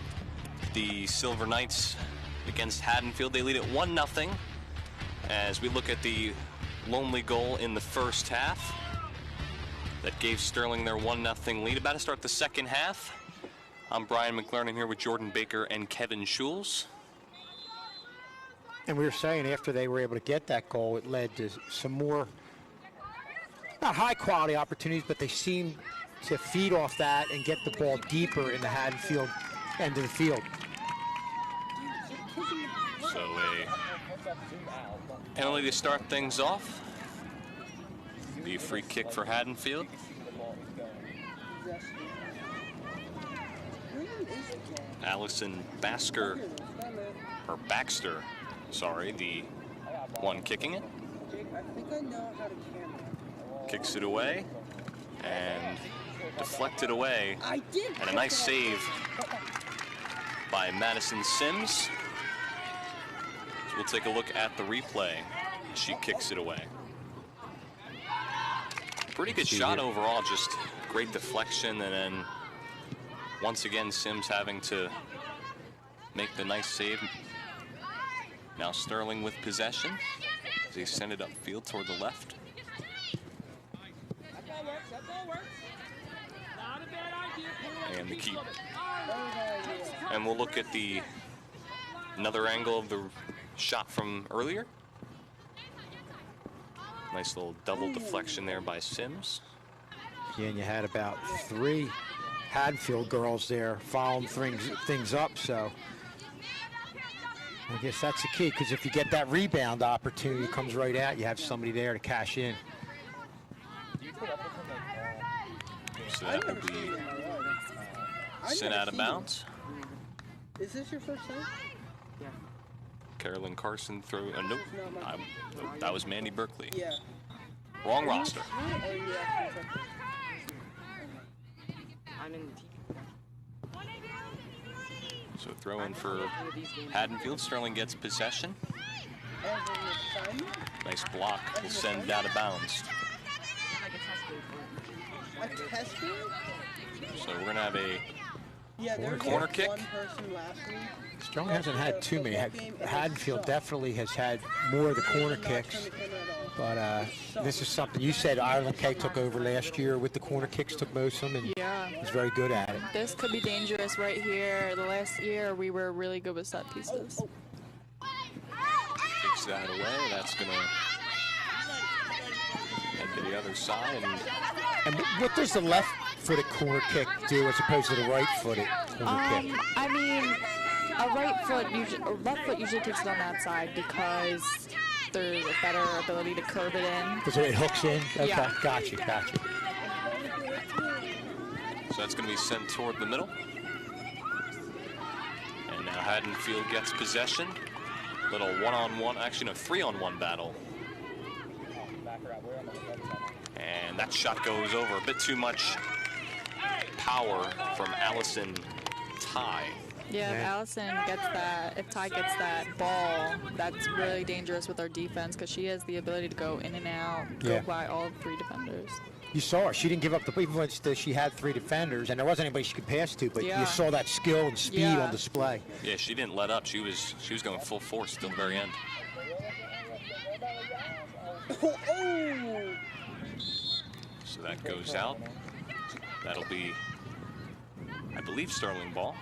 The Silver Knights against Haddonfield. They lead at 1-0 as we look at the lonely goal in the first half that gave Sterling their 1-0 lead. About to start the second half. I'm Brian McLaren here with Jordan Baker and Kevin Schulz. And we were saying after they were able to get that goal, it led to some more, not high quality opportunities, but they seemed to feed off that and get the ball deeper in the Haddonfield end of the field. So a penalty to start things off. Be a free kick for Haddonfield. Allison Baxter, sorry, the one kicking it. Kicks it away and deflected away, and a nice save by Madison Sims. So we'll take a look at the replay. She kicks it away. Pretty good shot overall, just great deflection, and then once again Sims having to make the nice save. Now Sterling with possession as they send it upfield toward the left. And the keep. And we'll look at another angle of the shot from earlier. Nice little double deflection there by Sims. Yeah, and you had about 3 Haddonfield girls there following things up, so I guess that's the key, because if you get that rebound opportunity, it comes right out, you have somebody there to cash in. So that will be sent out of bounds. Is this your first time? Yeah. Carolyn Carson throw. Nope. That was Mandy Berkeley. Yeah. Wrong roster. I'm in the So throw in for Haddonfield. Sterling gets possession. Nice block. Will send out of bounds. A test game? So we're gonna have a there was corner kick. One person last week. Sterling hasn't had too many. Haddonfield definitely has had more of the corner kicks, But this is something you said Ireland K took over last year with the corner kicks, took most of them, and Yeah. was very good at it. This could be dangerous right here. The last year we were really good with set pieces. Takes that away. That's going to head to the other side. And what does the left-footed corner kick do as opposed to the right-footed corner kick? I mean, a left foot usually kicks it on that side because there's a better ability to curve it in. Because it hooks in? Okay, Yeah. gotcha. So that's going to be sent toward the middle. And now Haddonfield gets possession. Little one-on-one, actually no, 3-on-1 battle. And that shot goes over. A bit too much power from Allison Ty. Yeah, if Allison gets that, if Ty gets that ball, that's really dangerous with our defense because she has the ability to go in and out, go by all 3 defenders. You saw her. She didn't give up the even when she had 3 defenders, and there wasn't anybody she could pass to, but you saw that skill and speed on display. Yeah, she didn't let up. She was going full force till the very end. So that goes out. That'll be, I believe, Sterling ball.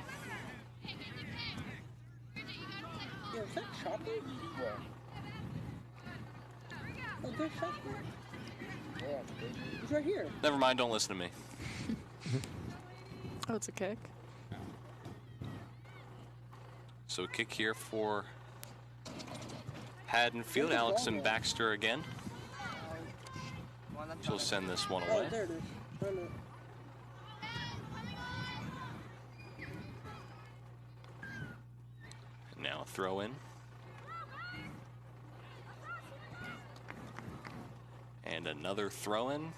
Yo, is that chocolate? Oh, there's chocolate. It's right here. Never mind, don't listen to me. Oh, it's a kick. So a kick here for Haddonfield. Alexon Baxter again. She'll send this one away. Oh, there it is. Now a throw in. And another throw in.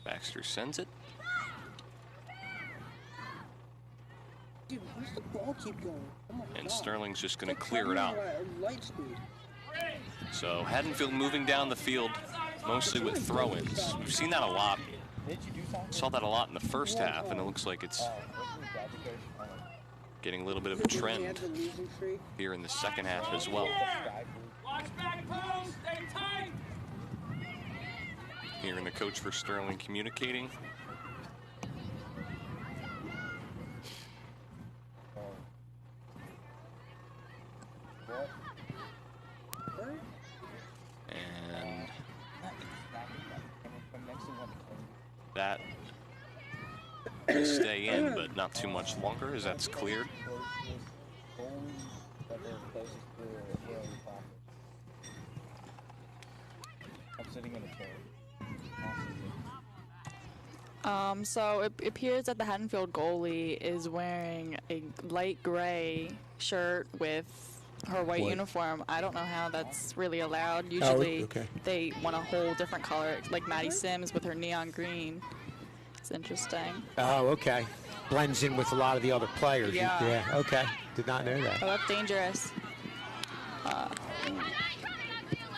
Baxter sends it. Dude, where's the ball keep going? Oh my And God. Sterling's just going to clear it out. Light speed. So Haddonfield moving down the field, mostly with throw-ins. We've seen that a lot. Saw that a lot in the first half, and it looks like it's getting a little bit of a trend here in the second half as well. Hearing the coach for Sterling communicating. And that will stay in, but not too much longer as that's cleared. I'm sitting in a chair. So it appears that the Haddonfield goalie is wearing a light gray shirt with her white uniform. I don't know how that's really allowed. Usually they want a whole different color, like Maddie Sims with her neon green. It's interesting. Oh, okay. Blends in with a lot of the other players. Yeah. Okay. Did not know that. Oh, that's dangerous. That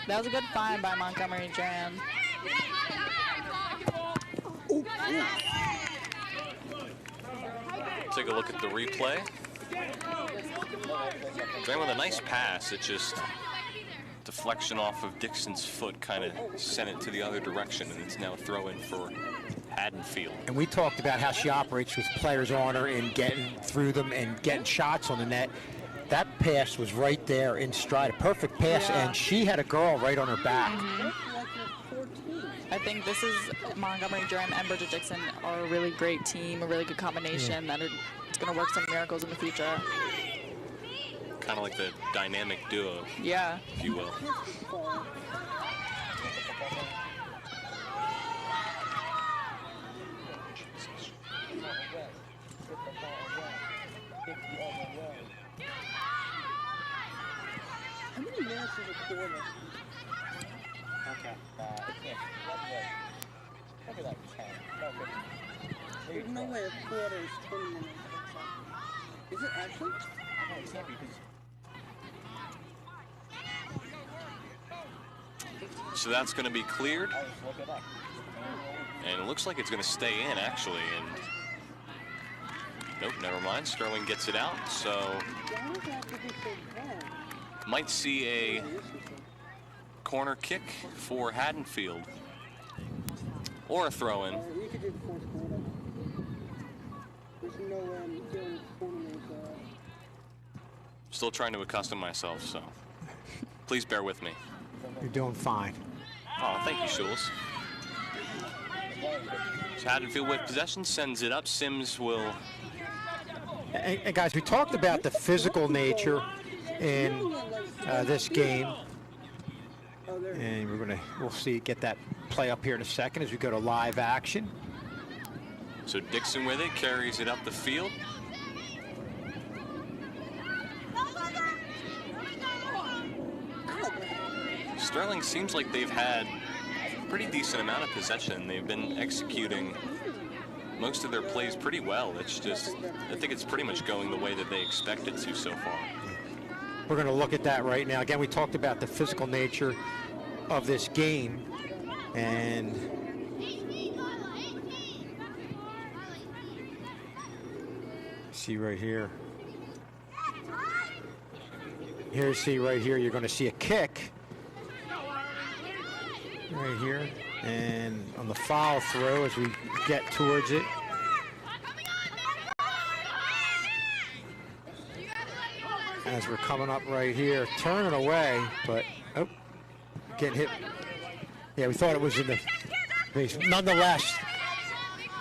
was a good find by Montgomery Dram. Take a look at the replay. Dram with a nice pass. It just deflection off of Dixon's foot kind of sent it to the other direction, and it's now a throw in for Haddonfield. And we talked about how she operates with players on her and getting through them and getting shots on the net. That pass was right there in stride, a perfect pass, and she had a girl right on her back. I think this is Montgomery Dram and Bridget Dixon are a really great team, a really good combination that it's going to work some miracles in the future. Kind of like the dynamic duo, if you will. How many minutes is a quarter? Okay. Probably like 10. There's no way a quarter is 20 minutes. Is it actually? No, it can't be because... So that's going to be cleared. And it looks like it's going to stay in, actually. And Nope, never mind. Sterling gets it out, so might see a corner kick for Haddonfield. Or a throw-in. Still trying to accustom myself, so please bear with me. You're doing fine. Oh, thank you, Schulz. So Haddonfield with possession, sends it up. Sims will... And guys, we talked about the physical nature in this game. And we'll get that play up here in a second as we go to live action. So Dixon with it, carries it up the field. Sterling seems like they've had a pretty decent amount of possession. They've been executing most of their plays pretty well. It's just, I think it's pretty much going the way that they expected to so far. We're going to look at that right now. Again, we talked about the physical nature of this game, and see right here. See right here, you're going to see a kick right here, and on the foul throw as we get towards it. As we're coming up right here, turning away, but getting hit. Yeah, we thought it was in the base. Nonetheless,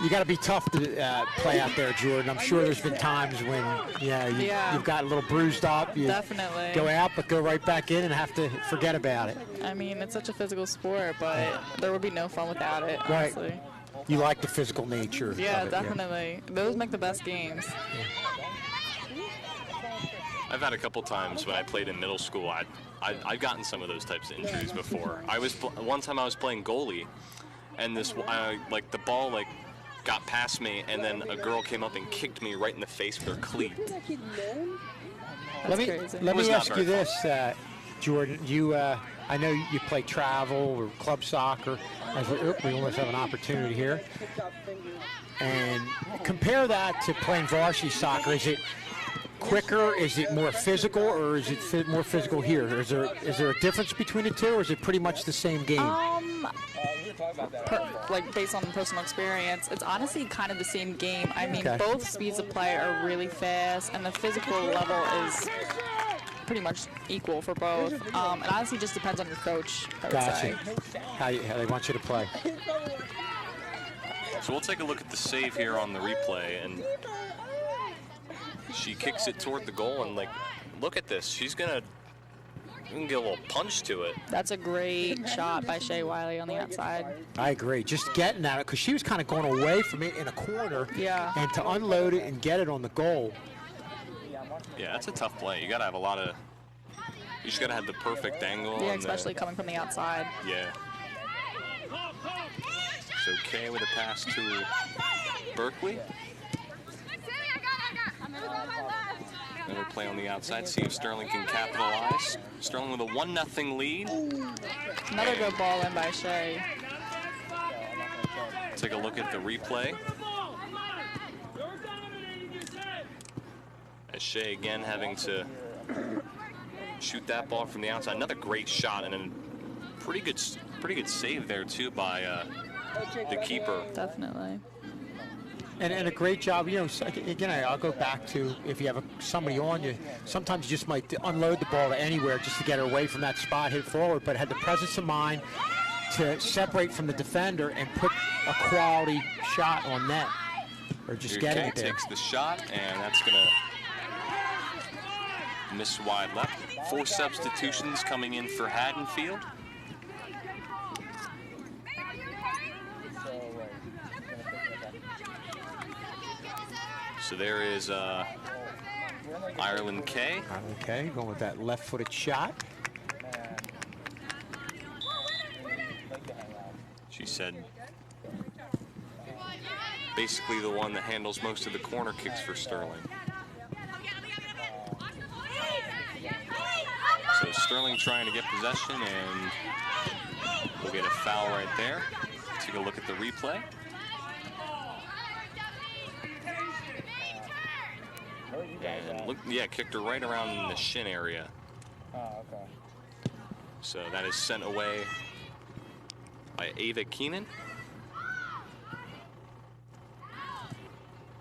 you got to be tough to play out there, Jordan. I'm sure there's been times when, you've got a little bruised up. You Definitely. Go out, but go right back in and have to forget about it. I mean, it's such a physical sport, but there would be no fun without it, honestly. Right. You like the physical nature of it, definitely. Those make the best games. I've had a couple times when I played in middle school, I've gotten some of those types of injuries before. One time I was playing goalie, and the ball got past me, and then a girl came up and kicked me right in the face with her cleat. Let me ask you this, Jordan. I know you play travel or club soccer. We almost have an opportunity here. And compare that to playing varsity soccer. Is it quicker? Is it more physical, or is it more physical here? Is there a difference between the two, or is it pretty much the same game? Based on personal experience, it's honestly kind of the same game. I mean, both speeds of play are really fast, and the physical level is pretty much equal for both. It honestly just depends on your coach, I would say. How they want you to play. So we'll take a look at the save here on the replay, and she kicks it toward the goal, and look at this. She's gonna get a little punch to it. That's a great shot by Shea Wiley on the outside. I agree. Just getting at it, because she was kind of going away from it in a corner. Yeah. And to unload it and get it on the goal. Yeah, that's a tough play. You gotta have you just gotta have the perfect angle. Yeah, especially coming from the outside. Yeah. So Kay with a pass to Berkeley. Another play on the outside, see if Sterling can capitalize. Sterling with a 1-0 lead. Another good ball in by Shea. Take a look at the replay. As Shea again having to shoot that ball from the outside. Another great shot, and a pretty good save there too by the keeper. Definitely. And a great job, again, I'll go back to if you have somebody on you, sometimes you just might unload the ball to anywhere just to get her away from that spot, hit forward, but had the presence of mind to separate from the defender and put a quality shot on net, or just getting it there. Takes the shot, and that's going to miss wide left. 4 substitutions coming in for Haddonfield. So there is Ireland Kay. Ireland Kay going with that left-footed shot. She said basically the one that handles most of the corner kicks for Sterling. So Sterling trying to get possession, and we'll get a foul right there. Take a look at the replay. And look, yeah, kicked her right around in the shin area. Oh, okay. So that is sent away by Ava Keenan.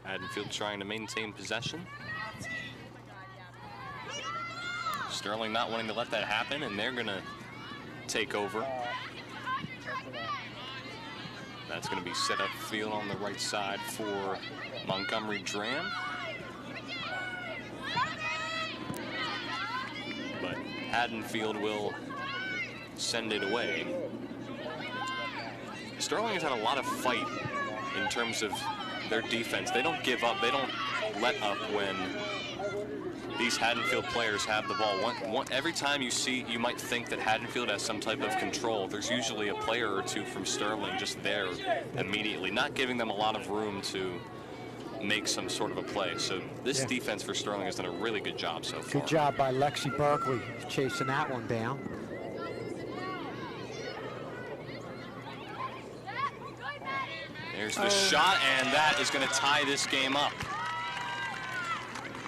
Haddonfield trying to maintain possession. Sterling not wanting to let that happen, and they're going to take over. That's going to be set up field on the right side for Montgomery Dram. But Haddonfield will send it away. Sterling has had a lot of fight in terms of their defense. They don't give up. They don't let up when these Haddonfield players have the ball. Every time you might think that Haddonfield has some type of control, there's usually a player or two from Sterling just there immediately, not giving them a lot of room to make some sort of a play. So this defense for Sterling has done a really good job so far. Good job by Lexi Berkeley chasing that one down. There's the shot, and that is going to tie this game up.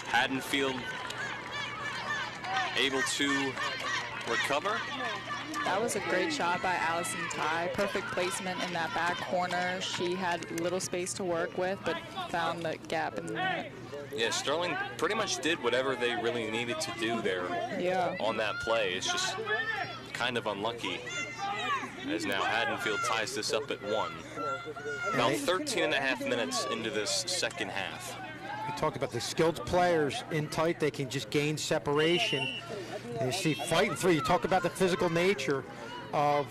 Haddonfield able to recover. That was a great shot by Allison Ty. Perfect placement in that back corner. She had little space to work with, but found the gap in the net. Yeah, Sterling pretty much did whatever they really needed to do there on that play. It's just kind of unlucky, as now Haddonfield ties this up at 1. About 13 and a half minutes into this second half. We talked about the skilled players in tight. They can just gain separation. And you see fighting through. You talk about the physical nature of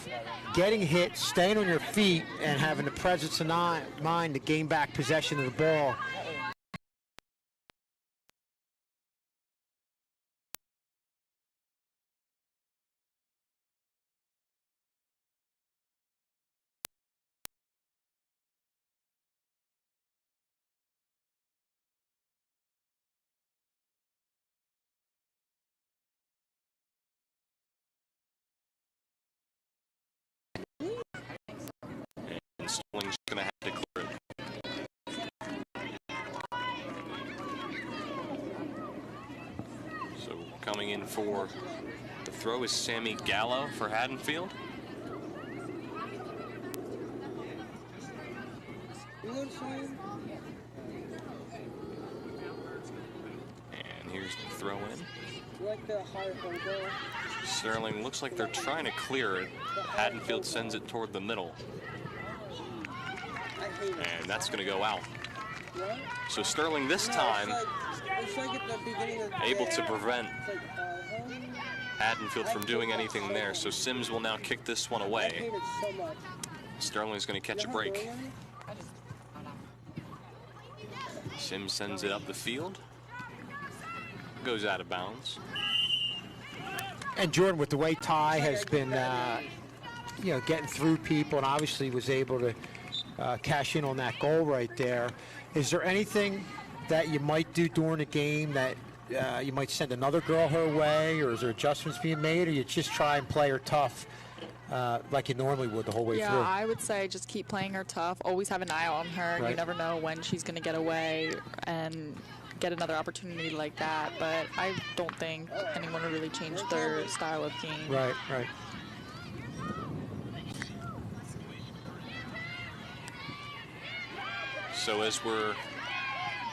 getting hit, staying on your feet, and having the presence of mind to gain back possession of the ball. And Sterling's going to have to clear it. So coming in for the throw is Sammy Gallo for Haddonfield. And here's the throw in. Sterling looks like they're trying to clear it. Haddonfield sends it toward the middle. And that's going to go out. So Sterling this time able to prevent Haddonfield from doing anything there. So Sims will now kick this one away. Sterling's going to catch a break. Sims sends it up the field. Goes out of bounds. And Jordan, with the way Ty has been, getting through people, and obviously was able to cash in on that goal right there. Is there anything that you might do during the game that you might send another girl her way, or is there adjustments being made, or you just try and play her tough like you normally would the whole way through? Yeah, I would say just keep playing her tough. Always have an eye on her. Right. You never know when she's going to get away and get another opportunity like that. But I don't think anyone will really change their style of game. Right, right. So as we're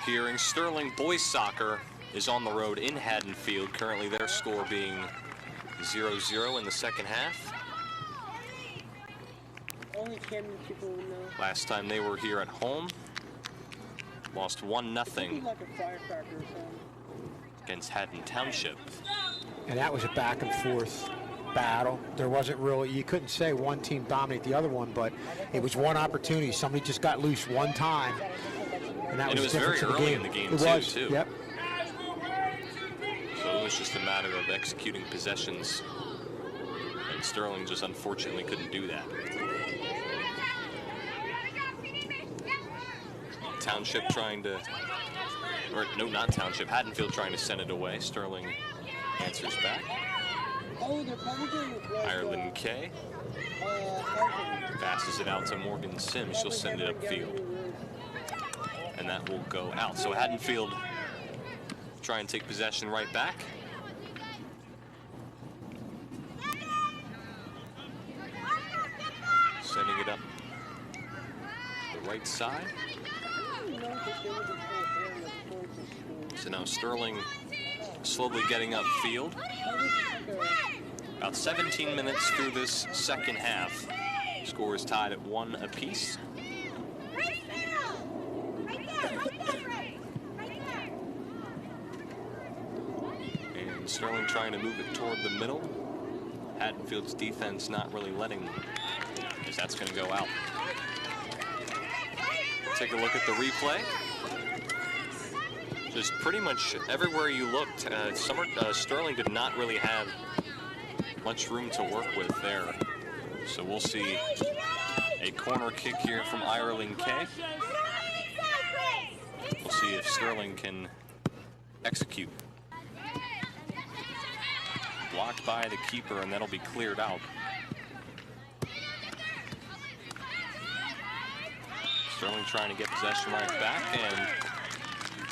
hearing, Sterling boys soccer is on the road in Haddonfield. Currently their score being 0-0 in the second half. Only Camden people will know. Last time they were here at home, lost 1-0 Like a firecracker or something. against Haddon Township. And that was a back and forth battle. There wasn't really, you couldn't say one team dominated the other one, but it was one opportunity. Somebody just got loose one time, and that And was it was the difference very in the early game. in the game, It was, too. Yep. So it was just a matter of executing possessions, and Sterling just unfortunately couldn't do that. Township trying to, or no, not Township, Haddonfield trying to send it away. Sterling answers back. Oh, they're probably doing like, Ireland K passes it out to Morgan Sims. She'll send it upfield, and that will go out. So Haddonfield try and take possession right back. Sending it up the right side. So now Sterling slowly getting upfield. About 17 minutes through this second half. Score is tied at 1 apiece. And Sterling trying to move it toward the middle. Haddonfield's defense not really letting, as that's going to go out. Take a look at the replay. Just pretty much everywhere you looked, Sterling did not really have much room to work with there. So we'll see a corner kick here from Ireland K. We'll see if Sterling can execute. Blocked by the keeper, and that'll be cleared out. Sterling trying to get possession right back, and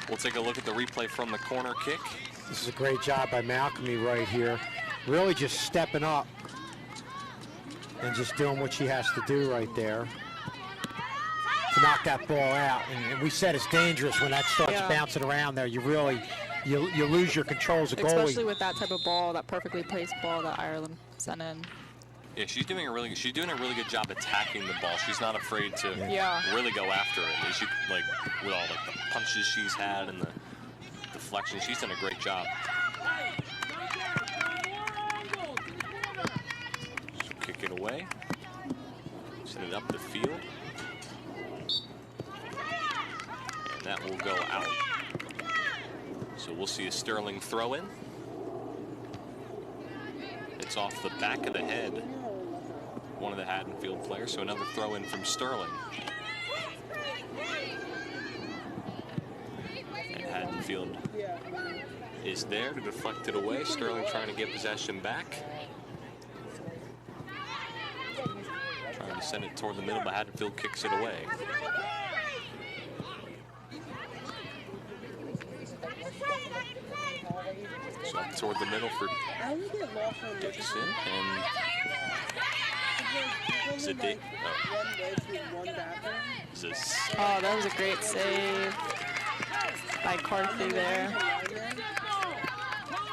we'll take a look at the replay from the corner kick. This is a great job by Malcolmy right here. Really just stepping up and just doing what she has to do right there to knock that ball out. And we said it's dangerous when that starts bouncing around there. You really, you lose your control as a goalie. Especially with that type of ball, that perfectly placed ball that Ireland sent in. Yeah, she's doing a really good job attacking the ball. She's not afraid to really go after it. She, like, with all like the punches she's had and the deflection, she's done a great job. So kick it away, send it up the field, and that will go out. So we'll see a Sterling throw in. It's off the back of the head, one of the Haddonfield players, so another throw in from Sterling. And Haddonfield is there to deflect it away. Sterling trying to get possession back. Trying to send it toward the middle, but Haddonfield kicks it away. So up toward the middle for Dixon, and Oh, that was a great save by Carthy there.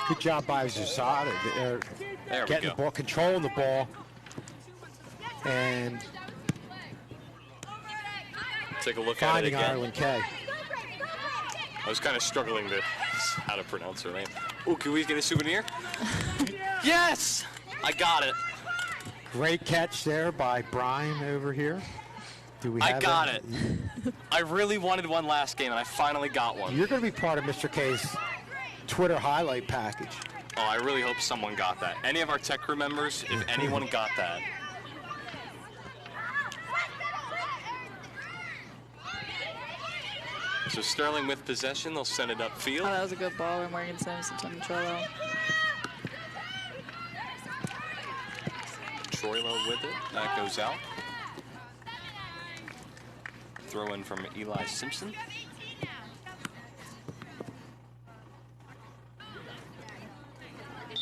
Good job by Zazada. They're getting the ball, controlling the ball, and take a look at it again. Ireland K. I was kind of struggling to how to pronounce her name. Oh, can we get a souvenir? Yes! I got it. Great catch there by Brian over here. Do we have I got it. I really wanted one last game, and I finally got one. You're going to be part of Mr. K's Twitter highlight package. Oh, I really hope someone got that. Any of our tech crew members, if anyone got that. So Sterling with possession, they'll send it upfield. Oh, that was a good ball by Morgan Simpson to Troilo. Troilo with it, that goes out. Throw in from Eli Simpson.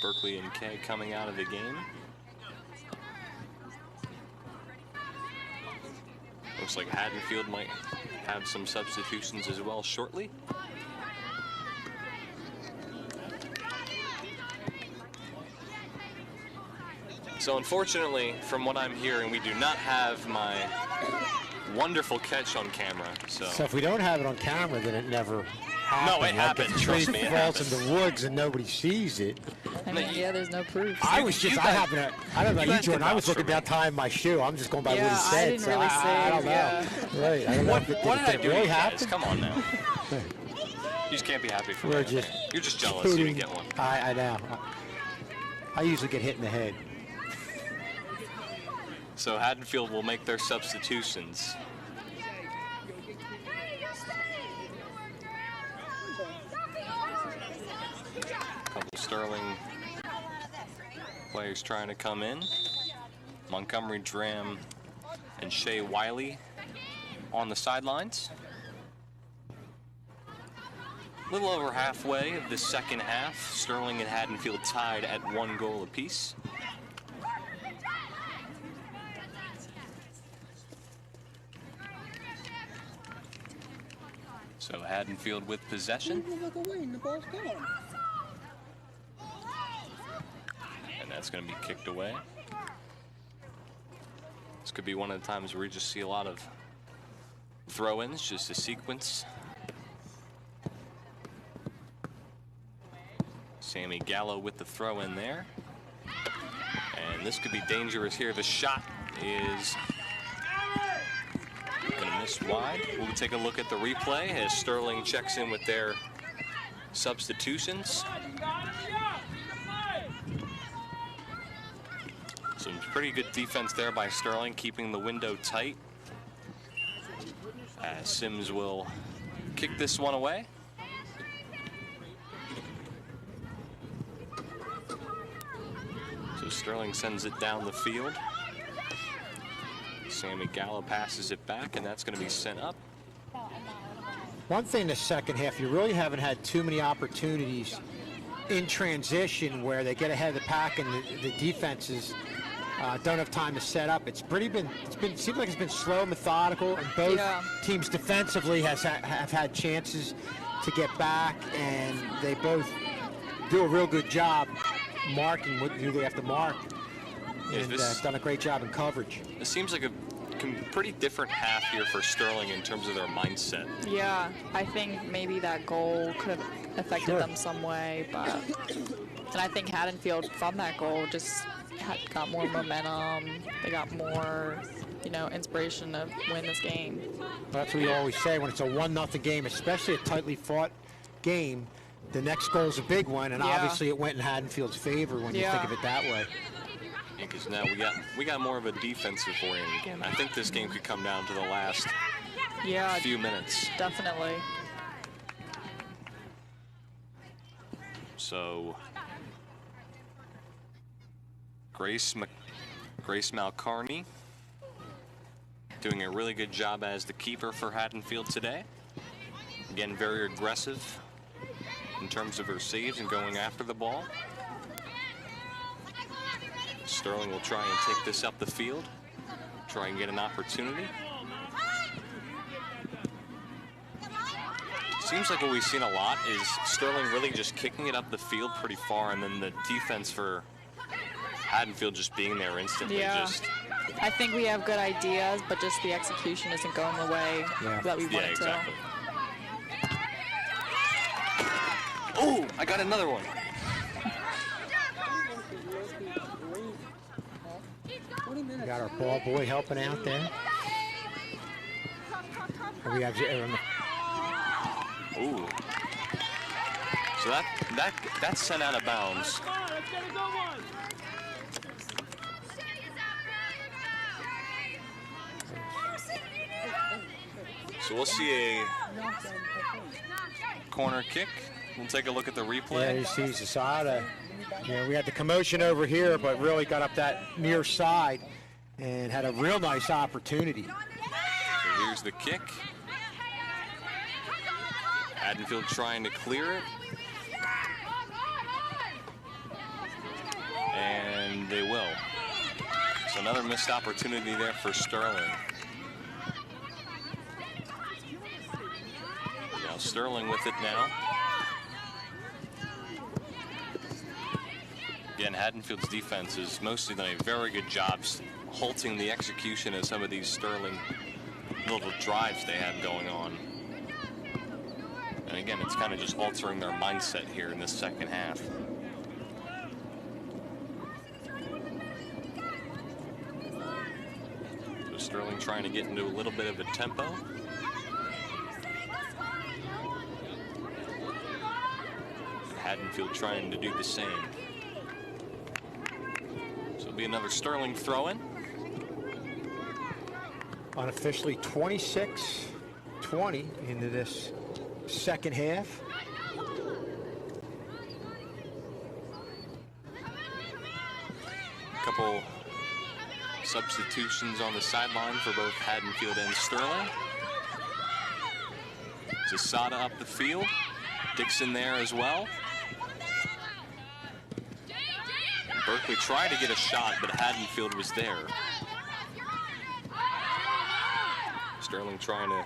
Berkeley and Kay coming out of the game. Looks like Haddonfield might have some substitutions as well shortly. So unfortunately, from what I'm hearing, we do not have my wonderful catch on camera. So if we don't have it on camera, then it never happened. No, it happened. Trust me, it falls happened. in the woods and nobody sees it. I mean, yeah, there's no proof. I was just, I don't know about you, Jordan. I was looking down tying my shoe. I'm just going by what he said. I didn't really say. I don't know. Right. I don't know. What did I do? Really Guys? Come on now. You just can't be happy for me. You're just jealous you didn't get one. I know. I usually get hit in the head. So Haddonfield will make their substitutions. Couple Sterling players trying to come in. Montgomery Dram and Shea Wiley on the sidelines. A little over halfway of the second half. Sterling and Haddonfield tied at 1 goal apiece. So Haddonfield with possession. And that's going to be kicked away. This could be one of the times where we just see a lot of throw-ins, just a sequence. Sammy Gallo with the throw-in there. And this could be dangerous here. The shot is gonna miss wide. We'll take a look at the replay as Sterling checks in with their substitutions. Some pretty good defense there by Sterling, keeping the window tight. As Sims will kick this one away. So Sterling sends it down the field. Sammy Gallo passes it back, and that's going to be sent up. One thing in the second half, you really haven't had too many opportunities in transition where they get ahead of the pack and the defenses don't have time to set up. Seems like it's been slow, methodical, and both teams defensively have had chances to get back, and they both do a real good job marking who they have to mark. And done a great job in coverage. It seems like a pretty different half here for Sterling in terms of their mindset. Yeah, I think maybe that goal could have affected them some way, but and I think Haddonfield from that goal just got more momentum. They got more, inspiration to win this game. Well, that's what we always say when it's a 1-0 game, especially a tightly fought game. The next goal is a big one, and obviously it went in Haddonfield's favor when you think of it that way. Because now we got more of a defensive oriented game. I think this game could come down to the last few minutes. Definitely. So Grace Malcarney doing a really good job as the keeper for Haddonfield today. Again, very aggressive in terms of her saves and going after the ball. Sterling will try and take this up the field, try and get an opportunity. Seems like what we've seen a lot is Sterling really just kicking it up the field pretty far, and then the defense for Haddonfield just being there instantly. I think we have good ideas, but just the execution isn't going the way that we want it to. Oh, I got another one. Got our ball boy helping out there. We have ooh. So that's sent out of bounds. So we'll see a corner kick. We'll take a look at the replay. Yeah, you see Zasada. We had the commotion over here, but really got up that near side and had a real nice opportunity. So here's the kick. Haddonfield trying to clear it. And they will. So another missed opportunity there for Sterling. Now Sterling with it now. Again, Haddonfield's defense has mostly done a very good job halting the execution of some of these Sterling little drives they have going on. And again, it's kind of just altering their mindset here in this second half. So Sterling trying to get into a little bit of a tempo. And Haddonfield trying to do the same. Be another Sterling throw-in. Unofficially 26-20 into this second half. A couple substitutions on the sideline for both Haddonfield and Sterling. Zasada up the field. Dixon there as well. Berkeley tried to get a shot, but Haddonfield was there. Sterling trying to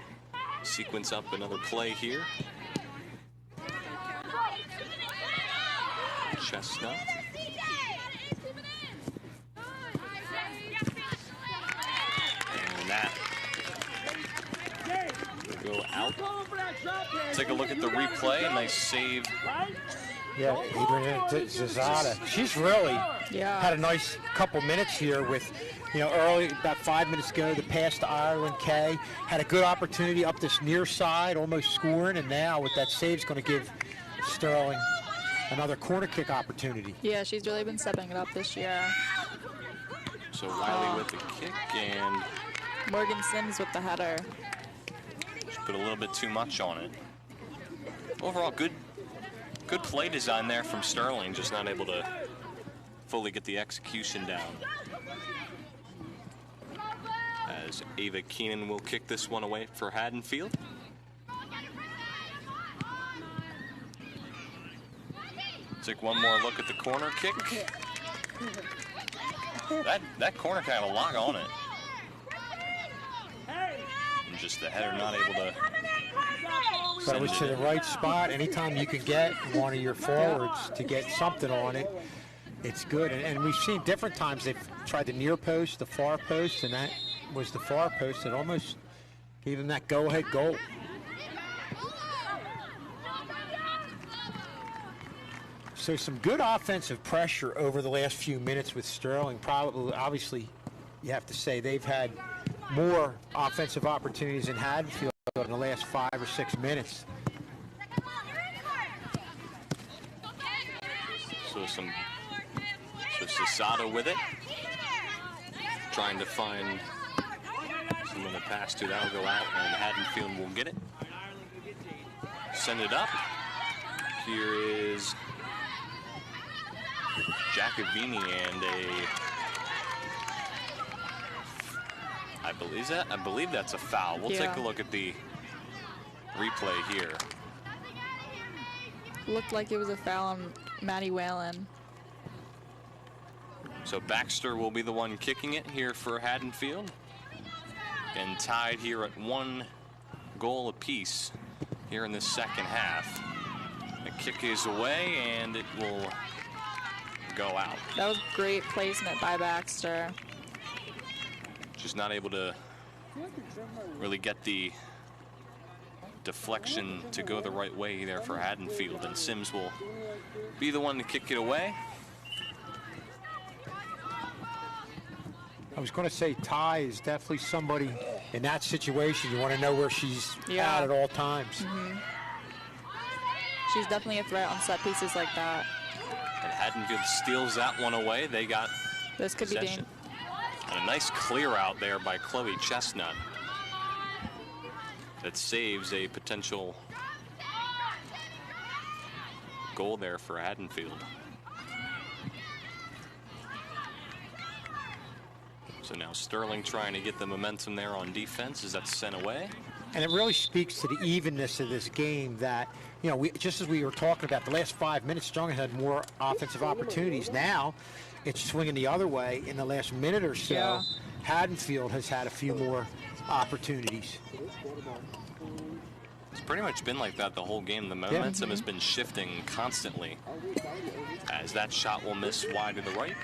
sequence up another play here. Chestnut. And that will go out. Take a look at the replay. Nice save. Yeah, Adrian Zazada. She's really had a nice couple minutes here with, early, about 5 minutes ago, the pass to Ireland Kay. Had a good opportunity up this near side, almost scoring, and now with that save, is going to give Sterling another corner kick opportunity. Yeah, she's really been stepping it up this year. So Wiley with the kick, and Morgan Sims with the header. She put a little bit too much on it. Overall, good play design there from Sterling, just not able to fully get the execution down. As Ava Keenan will kick this one away for Haddonfield. Take one more look at the corner kick. That corner had a lot on it. And just the header not able to. But it was to the right spot. Anytime you can get one of your forwards to get something on it, it's good. And we've seen different times they've tried the near post, the far post, and that was the far post that almost gave them that go-ahead goal. So some good offensive pressure over the last few minutes with Sterling. Probably, obviously, you have to say they've had more offensive opportunities than Haddonfield in the last 5 or 6 minutes. So Sasada with it, trying to find someone to pass to. That'll go out, and Haddonfield will get it. Send it up. Here is Jacobini and I believe that's a foul. We'll take a look at the replay here. Looked like it was a foul on Maddie Whalen. So Baxter will be the one kicking it here for Haddonfield. And tied here at 1 goal apiece here in the second half. The kick is away, and it will go out. That was great placement by Baxter. Just not able to really get the deflection to go the right way there for Haddonfield, and Sims will be the one to kick it away. I was going to say Ty is definitely somebody in that situation. You want to know where she's at all times. She's definitely a threat on set pieces like that. And Haddonfield steals that one away. They got this could possession. Be dangerous. And a nice clear out there by Chloe Chestnut that saves a potential goal there for Haddonfield. So now Sterling trying to get the momentum there on defense as that's sent away. And it really speaks to the evenness of this game that, just as we were talking about, the last 5 minutes, Sterling had more offensive opportunities. Now it's swinging the other way. In the last minute or so, Haddonfield has had a few more opportunities. It's pretty much been like that the whole game. The momentum has been shifting constantly as that shot will miss wide to the right.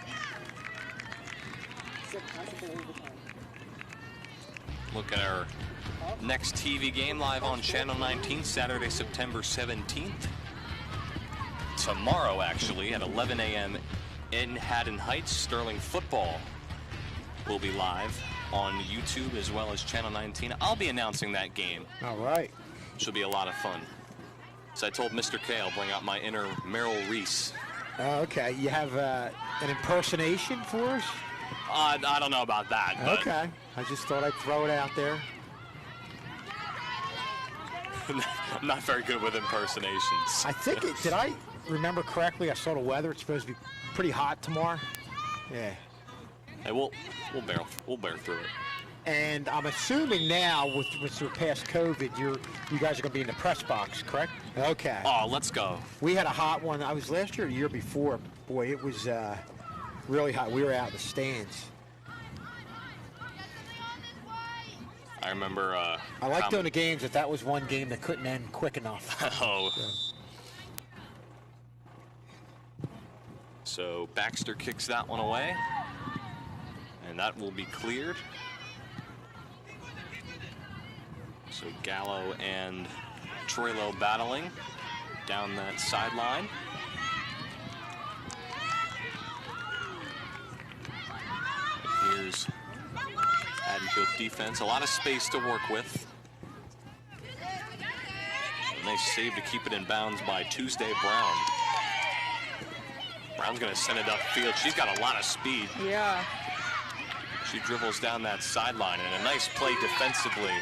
Look at our next TV game live on Channel 19, Saturday, September 17th. Tomorrow, actually, at 11 a.m. in Haddon Heights. Sterling football will be live on YouTube as well as Channel 19. I'll be announcing that game. All right. Should be a lot of fun. So I told Mr. K I'll bring out my inner Merrill Reese. Okay. You have an impersonation for us? I don't know about that. But okay. I just thought I'd throw it out there. I'm not very good with impersonations. I think did I remember correctly? I saw the weather. It's supposed to be pretty hot tomorrow. Yeah. Hey, we'll bear through it. And I'm assuming now, with we're past COVID, you guys are going to be in the press box, correct? Okay. Oh, let's go. We had a hot one. I was last year or the year before. Boy, it was really hot. We were out in the stands. I remember. I liked doing the games, but that was one game that couldn't end quick enough. Oh. So Baxter kicks that one away, and that will be cleared. So Gallo and Troilo battling down that sideline. And here's Haddonfield defense, a lot of space to work with. A nice save to keep it in bounds by Tuesday Brown. Brown's gonna send it upfield. She's got a lot of speed. Yeah. She dribbles down that sideline, and a nice play defensively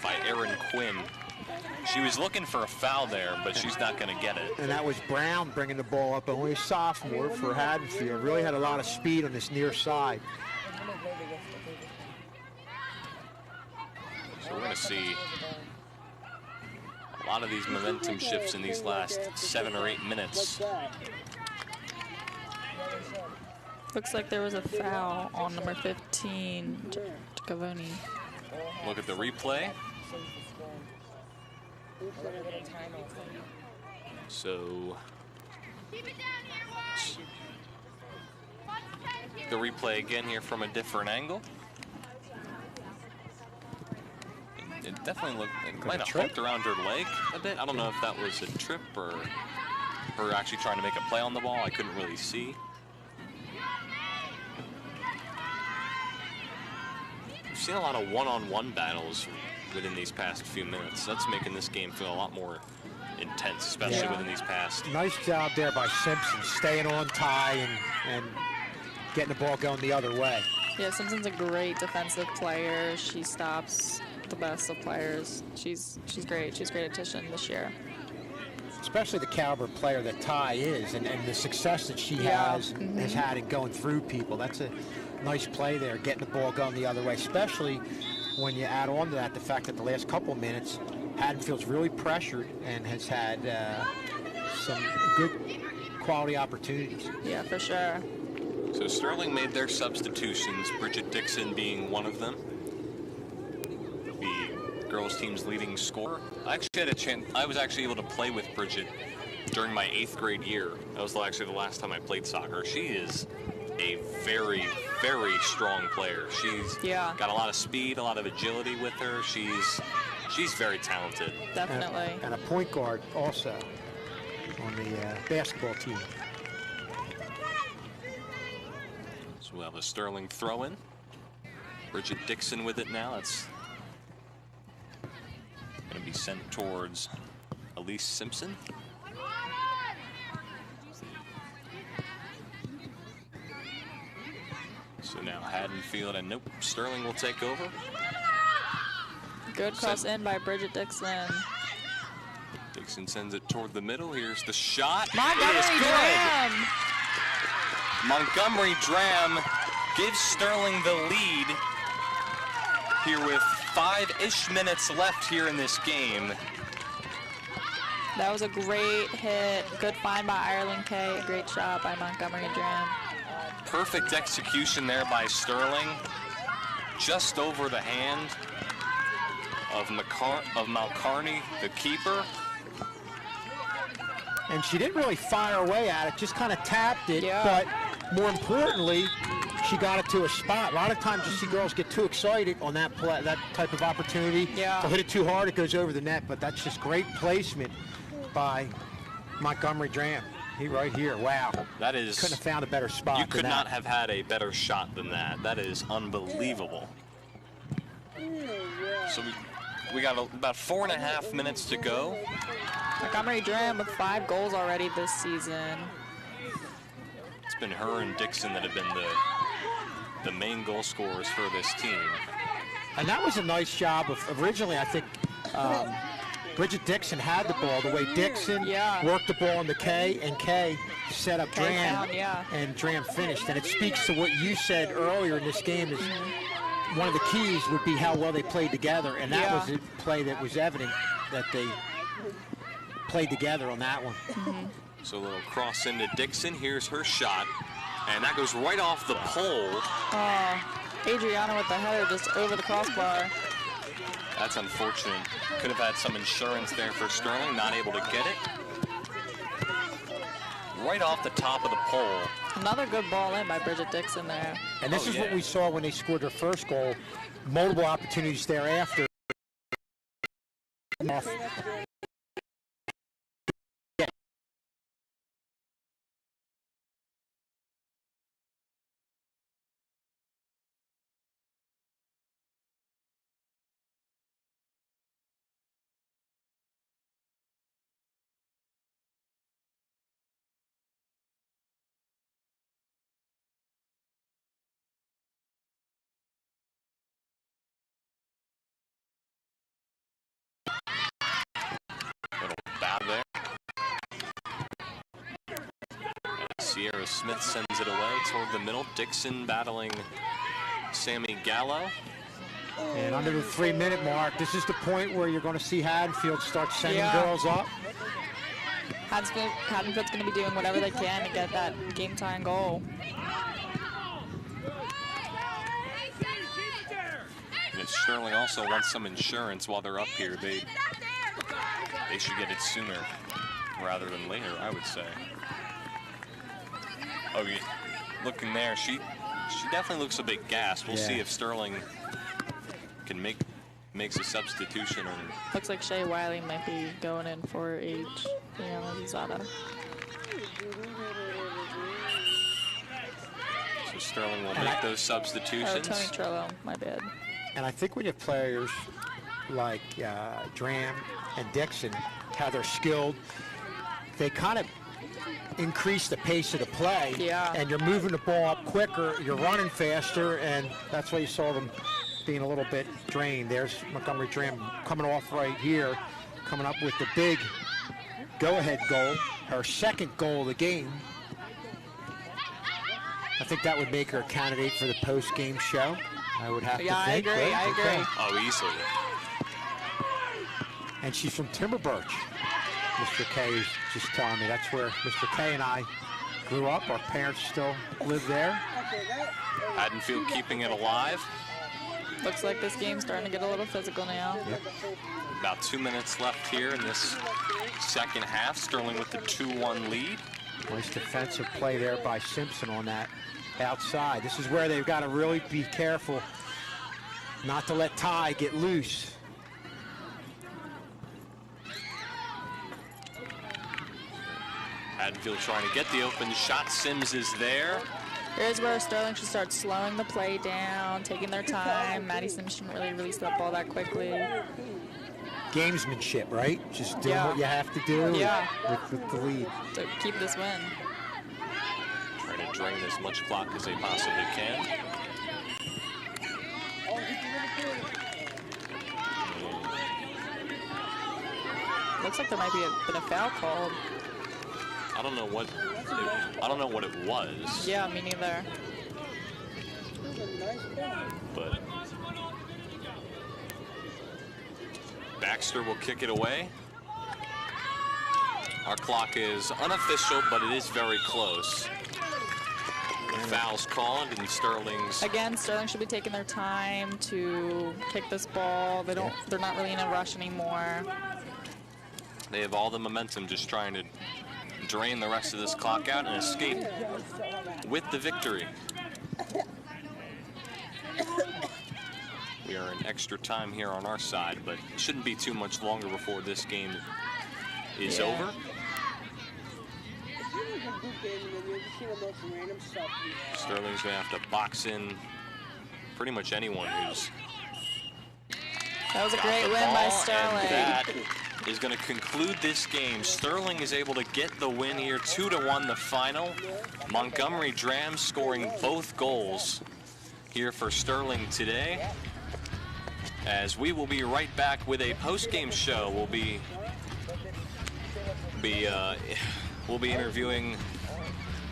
by Erin Quinn. She was looking for a foul there, but she's not going to get it. And that was Brown bringing the ball up, only a sophomore for Haddonfield. Really had a lot of speed on this near side. So we're going to see a lot of these momentum shifts in these last 7 or 8 minutes. Looks like there was a foul on number 15, Cavoni. Look at the replay. So the replay again here from a different angle. It definitely looked, it might have hooked around her leg a bit. I don't know if that was a trip or her actually trying to make a play on the ball. I couldn't really see. We've seen a lot of one-on-one battles within these past few minutes. That's making this game feel a lot more intense, especially within these past. Nice job there by Simpson, staying on Ty and getting the ball going the other way. Yeah, Simpson's a great defensive player. She stops the best of players. She's great. She's a great addition this year. Especially the caliber player that Ty is, and the success that she has had in going through people. That's a nice play there, getting the ball going the other way, especially when you add on to that the fact that the last couple of minutes, Haddonfield's really pressured and has had some good quality opportunities. Yeah, for sure. So Sterling made their substitutions, Bridget Dixon being one of them. The girls team's leading scorer. I actually had a chance, I was actually able to play with Bridget during my 8th grade year. That was actually the last time I played soccer. She is a very, very strong player. She's got a lot of speed, a lot of agility with her. She's very talented. Definitely. And a point guard also on the basketball team. So we'll have a Sterling throw-in. Bridget Dixon with it now. That's going to be sent towards Elise Simpson. So now Haddonfield, and nope, Sterling will take over. Good cross in by Bridget Dixon. Dixon sends it toward the middle. Here's the shot. Montgomery Dram. Montgomery Dram gives Sterling the lead here with 5-ish minutes left here in this game. That was a great hit. Good find by Ireland Kay. Great shot by Montgomery Dram. Perfect execution there by Sterling. Just over the hand of Malcarney, the keeper. And she didn't really fire away at it, just kind of tapped it, but more importantly, she got it to a spot. A lot of times you see girls get too excited on that play, that type of opportunity. Yeah. They'll hit it too hard, it goes over the net, but that's just great placement by Montgomery Dram. He right here, wow. That is, couldn't have found a better spot. You could not have had a better shot than that. That is unbelievable. So we got about 4.5 minutes to go. Montgomery Dram with 5 goals already this season. It's been her and Dixon that have been the main goal scorers for this team. And that was a nice job of, originally I think Bridget Dixon had the ball. The way Dixon worked the ball into Kay, and Kay set up Dram, and Dram finished. And it speaks to what you said earlier in this game is one of the keys would be how well they played together, and that was a play that was evident that they played together on that one. So a little cross into Dixon. Here's her shot, and that goes right off the pole. Adriana with the header just over the crossbar. That's unfortunate. Could have had some insurance there for Sterling, not able to get it. Right off the top of the pole. Another good ball in by Bridget Dixon there. And this is what we saw when they scored their first goal. Multiple opportunities thereafter. Sierra Smith sends it away toward the middle. Dixon battling Sammy Gallo. And under the 3-minute mark, this is the point where you're going to see Haddonfield start sending girls up. Haddonfield's going to be doing whatever they can to get that game-tying goal. And if Sterling also wants some insurance while they're up here, they should get it sooner rather than later, I would say. Oh, yeah. Looking there, she definitely looks a bit gassed. We'll see if Sterling can makes a substitution. Or looks like Shea Wiley might be going in for Adriana Lozada. So Sterling will make those substitutions. Tony Trello, my bad. And I think when you have players like Dram and Dixon, how they're skilled, they kind of increase the pace of the play, and you're moving the ball up quicker, you're running faster, and that's why you saw them being a little bit drained. There's Montgomery Dram coming off right here, coming up with the big go-ahead goal, her second goal of the game. I think that would make her a candidate for the post-game show. I would have to think. I agree. Oh, easily. And she's from Timber Birch. Mr. K is just telling me that's where Mr. K and I grew up. Our parents still live there. Haddonfield keeping it alive. Looks like this game's starting to get a little physical now. Yep. About 2 minutes left here in this second half. Sterling with the 2-1 lead. Nice defensive play there by Simpson on that outside. This is where they've got to really be careful not to let Ty get loose. Haddonfield trying to get the open shot. Sims is there. Here's where Sterling should start slowing the play down, taking their time. Maddie Sims shouldn't really release that ball that quickly. Gamesmanship, right? Just doing what you have to do with the lead. To keep this win. Trying to drain as much clock as they possibly can. Looks like there might be been a foul called. I don't know what it was. Yeah, me neither. But Baxter will kick it away. Our clock is unofficial, but it is very close. The foul's called, and Sterling's. Again, Sterling should be taking their time to kick this ball. They're not really in a rush anymore. They have all the momentum, just trying to drain the rest of this clock out and escape with the victory. We are in extra time here on our side, but it shouldn't be too much longer before this game is over. Sterling's gonna have to box in pretty much anyone who's. That was a great win by Sterling. That is going to conclude this game. Sterling is able to get the win here, 2-1 the final. Montgomery Dram scoring both goals here for Sterling today. as we will be right back with a post-game show. We'll be interviewing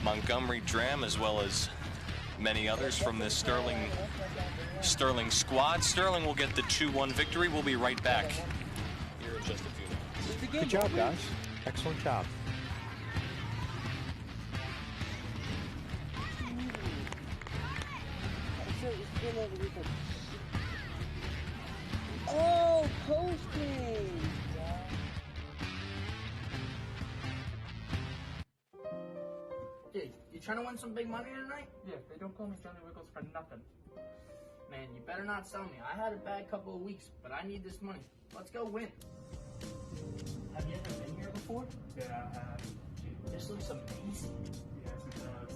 Montgomery Dram as well as many others from the Sterling squad. Sterling will get the 2-1 victory. We'll be right back here in just a few minutes. Good job, guys. Excellent job. Oh, posting! Hey, you trying to win some big money tonight? Yeah, they don't call me Johnny Wiggles for nothing. Man, you better not sell me. I had a bad couple of weeks, but I need this money. Let's go win. Have you ever been here before? Yeah, I have. Dude, this looks amazing. Yes, it does.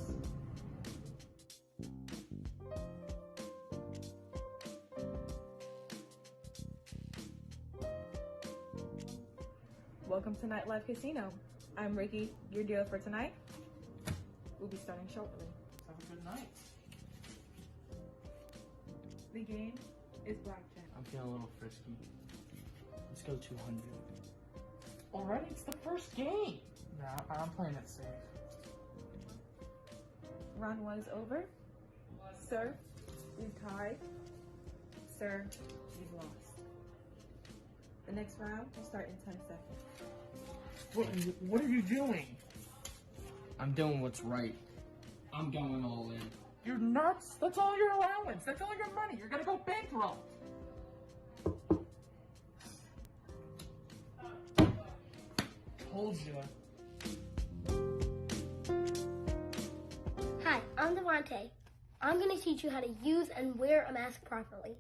Welcome to Nightlife Casino. I'm Ricky, your dealer for tonight. We'll be starting shortly. Have a good night. The game is blackjack. I'm feeling a little frisky. Let's go 200. Already? It's the first game. Nah, I'm playing it safe. Round 1 is over. Sir, we've tied. Sir, you've lost. The next round will start in 10 seconds. What are you doing? I'm doing what's right. I'm going all in. You're nuts? That's all your allowance. That's all your money. You're gonna go bankrupt. Told you. Hi, I'm Devontae. I'm going to teach you how to use and wear a mask properly.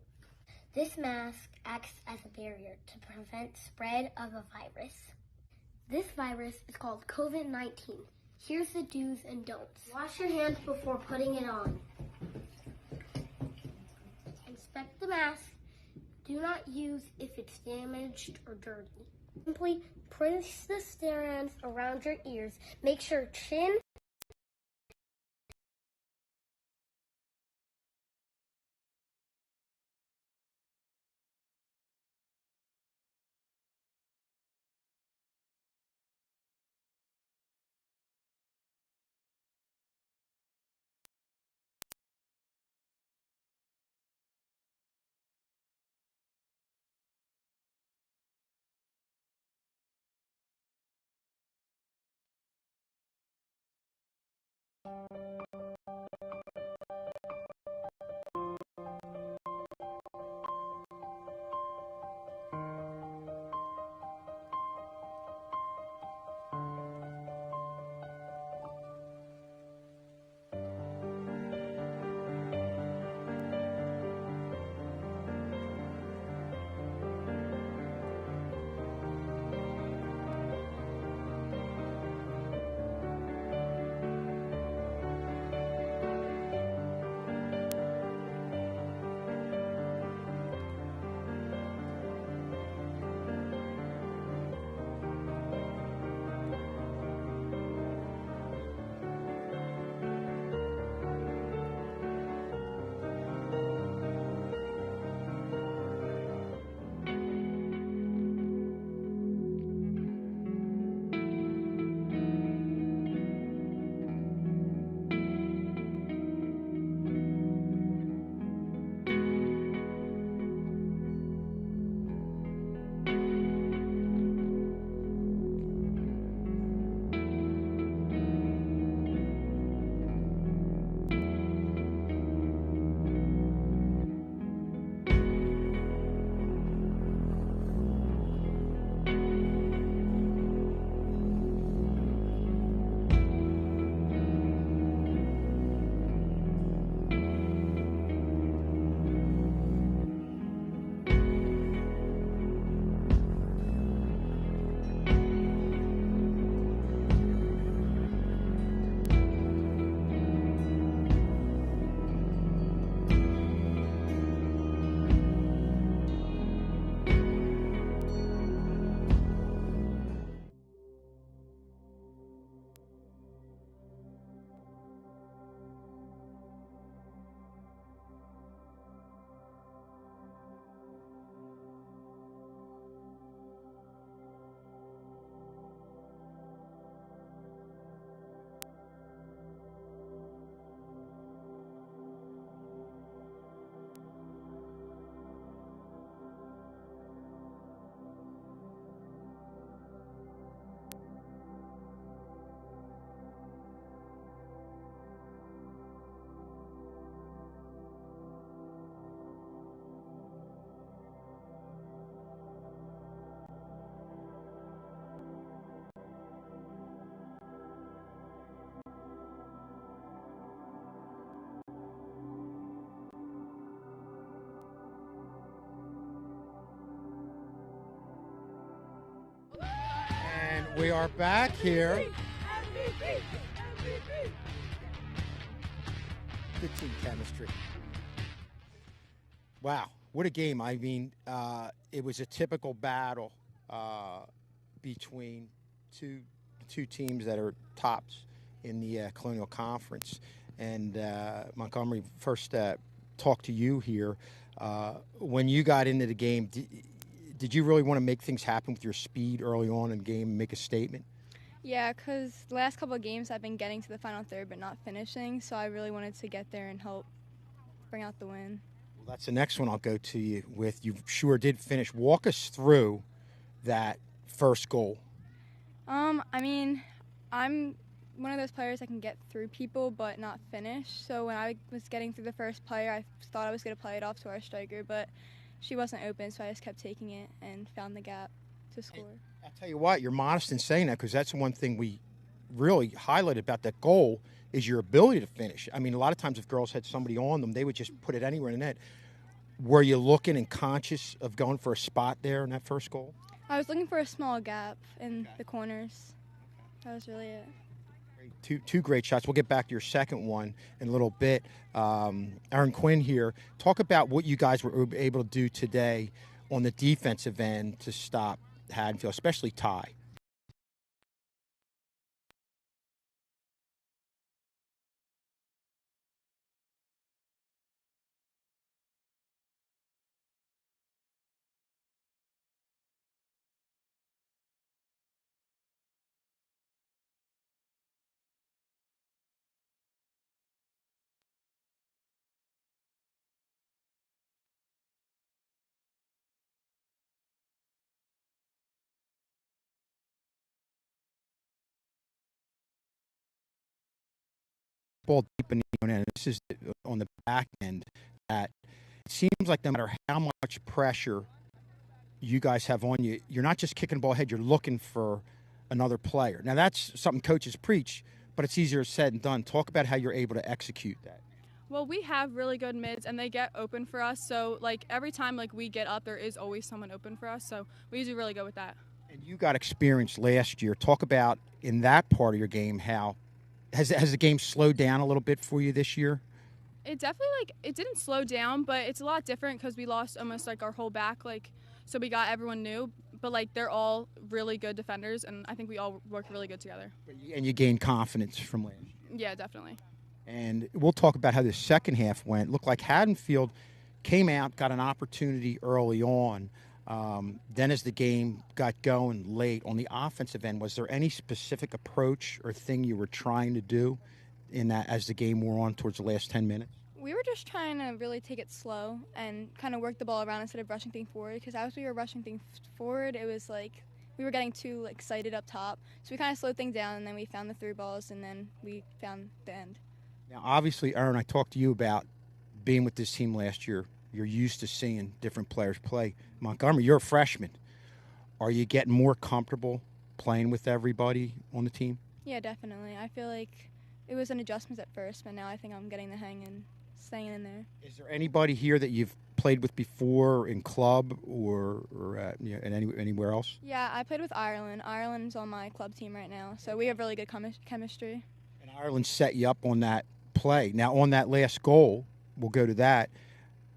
This mask acts as a barrier to prevent spread of a virus. This virus is called COVID-19. Here's the do's and don'ts. Wash your hands before putting it on. Inspect the mask. Do not use if it's damaged or dirty. Simply place the strands around your ears. Make sure chin We are back here. Good team chemistry. Wow, what a game. I mean, it was a typical battle between two teams that are tops in the Colonial Conference. And Montgomery, first talk to you here. When you got into the game, did you really want to make things happen with your speed early on in the game and make a statement? Yeah, because the last couple of games I've been getting to the final third but not finishing, so I really wanted to get there and help bring out the win. Well, that's the next one I'll go to you with. You sure did finish. Walk us through that first goal. I mean, I'm one of those players that can get through people but not finish. So when I was getting through the first player, I thought I was going to play it off to our striker, but she wasn't open, so I just kept taking it and found the gap to score. And I'll tell you what, you're modest in saying that because that's one thing we really highlighted about that goal is your ability to finish. I mean, a lot of times if girls had somebody on them, they would just put it anywhere in the net. Were you looking and conscious of going for a spot there in that first goal? I was looking for a small gap in the corners. That was really it. Two great shots. We'll get back to your second one in a little bit. Aaron Quinn here. Talk about what you guys were able to do today on the defensive end to stop Haddonfield, especially Ty. Ball deep in the own end. This is on the back end that it seems like no matter how much pressure you guys have on you, you're not just kicking the ball ahead, you're looking for another player. Now that's something coaches preach, but it's easier said than done. Talk about how you're able to execute that. Well, we have really good mids, and they get open for us. So, like, every time we get up, there is always someone open for us. So we do really good with that. And you got experience last year. Talk about in that part of your game how has the game slowed down a little bit for you this year? It definitely it didn't slow down, but it's a lot different because we lost almost our whole back. So we got everyone new, but they're all really good defenders, and I think we all work really good together. And you gained confidence from last year. Yeah, definitely. And we'll talk about how the second half went. It looked like Haddonfield came out, got an opportunity early on. Then as the game got going late on the offensive end, was there any specific approach or thing you were trying to do in that as the game wore on towards the last 10 minutes? We were just trying to really take it slow and kind of work the ball around instead of rushing things forward, because as we were rushing things forward, it was we were getting too excited up top. So we kind of slowed things down, and then we found the through balls, and then we found the end. Now, obviously, Aaron, I talked to you about being with this team last year. You're used to seeing different players play. Montgomery, you're a freshman. Are you getting more comfortable playing with everybody on the team? Yeah, definitely. I feel like it was an adjustment at first, but now I think I'm getting the hang and staying in there. Is there anybody here that you've played with before in club or anywhere else? Yeah, I played with Ireland. Ireland's on my club team right now, so we have really good chemistry. And Ireland set you up on that play. Now, on that last goal, we'll go to that.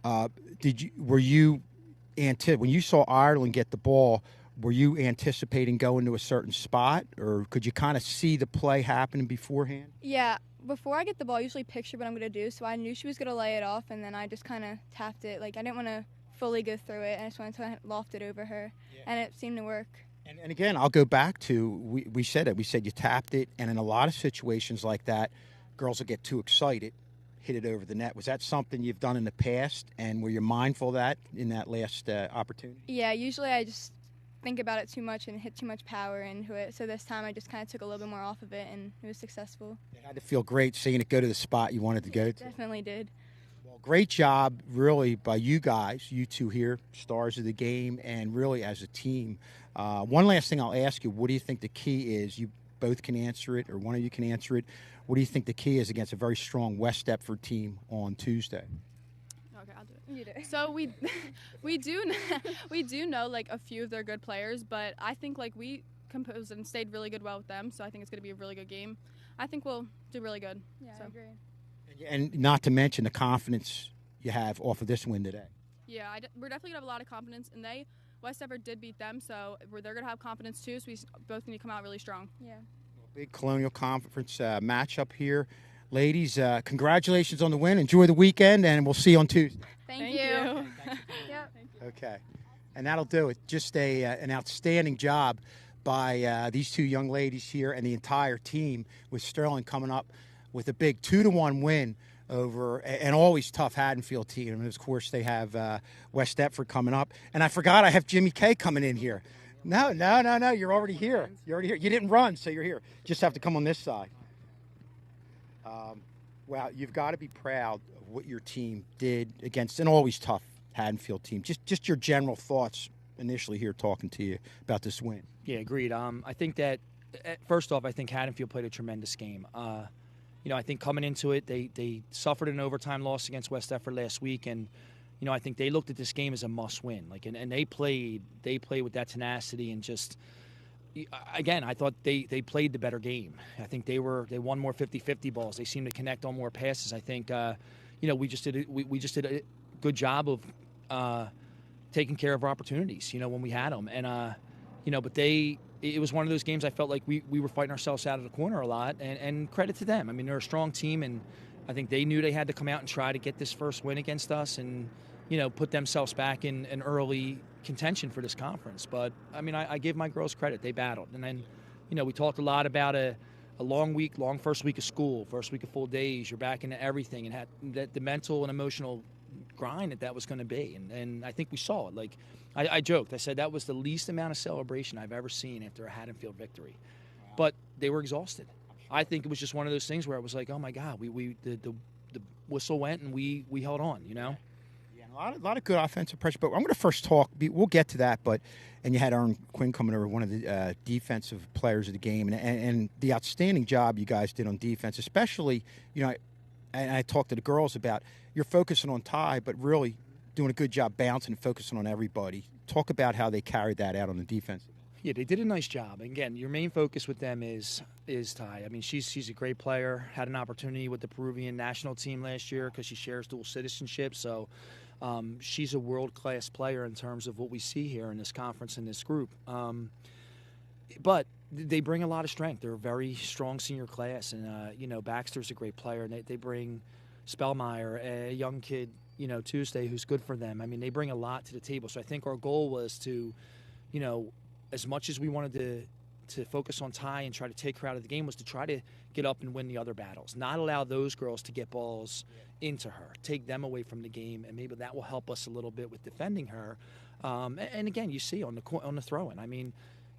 When you saw Ireland get the ball, were you anticipating going to a certain spot, or could you kind of see the play happening beforehand? Yeah, before I get the ball, I usually picture what I'm going to do, so I knew she was going to lay it off, and then I just kind of tapped it. I didn't want to fully go through it, I just wanted to loft it over her, and it seemed to work. And again, I'll go back to, we said it. We said you tapped it, and in a lot of situations like that, girls will get too excited, hit it over the net. Was that something you've done in the past, and were you mindful of that in that last opportunity? Yeah, usually I just think about it too much and hit too much power into it. So this time I just kind of took a little bit more off of it, and it was successful. It had to feel great seeing it go to the spot you wanted to go to. Definitely did. Well, great job, really, by you guys, you two here, stars of the game, and really as a team. One last thing I'll ask you, what do you think the key is? You both can answer it, or one of you can answer it. What do you think the key is against a very strong West Deptford team on Tuesday? Okay, I'll do it. You do. So we do know a few of their good players, but I think we composed and stayed really good well with them. So I think it's going to be a really good game. I think we'll do really good. Yeah, so. I agree. And not to mention the confidence you have off of this win today. Yeah, we're definitely going to have a lot of confidence. And West Effort did beat them, so they're going to have confidence too. So we both need to come out really strong. Yeah. Big Colonial Conference matchup here. Ladies, congratulations on the win. Enjoy the weekend, and we'll see you on Tuesday. Thank you. Yep. Okay. And that'll do it. Just an outstanding job by these two young ladies here and the entire team, with Sterling coming up with a big 2-1 win over an always tough Haddonfield team. And, of course, they have West Deptford coming up. And I forgot I have Jimmy K coming in here. No. You're already here. You didn't run, so you're here. Just have to come on this side. Well, you've got to be proud of what your team did against an always tough Haddonfield team. Just your general thoughts initially here talking to you about this win. Yeah, agreed. I think that, first off, I think Haddonfield played a tremendous game. I think coming into it, they suffered an overtime loss against West Effort last week, and I think they looked at this game as a must-win. And they played with that tenacity, and just, again, I thought they played the better game. I think they won more 50-50 balls. They seemed to connect on more passes. I think we just did a good job of taking care of our opportunities. When we had them, and but it was one of those games I felt like we were fighting ourselves out of the corner a lot, and credit to them. I mean, they're a strong team, and I think they knew they had to come out and try to get this first win against us, and put themselves back in an early contention for this conference. But I mean, I give my girls credit. They battled. And then, we talked a lot about a long first week of school, first week of full days. You're back into everything, and had the mental and emotional grind that was going to be. And I think we saw it. Like, I joked. I said that was the least amount of celebration I've ever seen after a Haddonfield victory. Wow. But they were exhausted. I think it was just one of those things where it was like, oh my God, the whistle went and we held on, Yeah, a lot of good offensive pressure. But I'm going to first talk. We'll get to that. And you had Aaron Quinn coming over, one of the defensive players of the game, and the outstanding job you guys did on defense, especially, and I talked to the girls about you're focusing on Ty, but really doing a good job bouncing and focusing on everybody. Talk about how they carried that out on the defense. Yeah, they did a nice job. And again, your main focus with them is Ty. I mean, she's a great player. Had an opportunity with the Peruvian national team last year because she shares dual citizenship. So she's a world-class player in terms of what we see here in this conference and this group. But they bring a lot of strength. They're a very strong senior class. And, Baxter's a great player. And they bring Spellmeyer, a young kid, Tuesday, who's good for them. I mean, they bring a lot to the table. So I think our goal was to, as much as we wanted to focus on Ty and try to take her out of the game, was to try to get up and win the other battles, not allow those girls to get balls into her, take them away from the game, and maybe that will help us a little bit with defending her. And again, you see on the throw-in, I mean,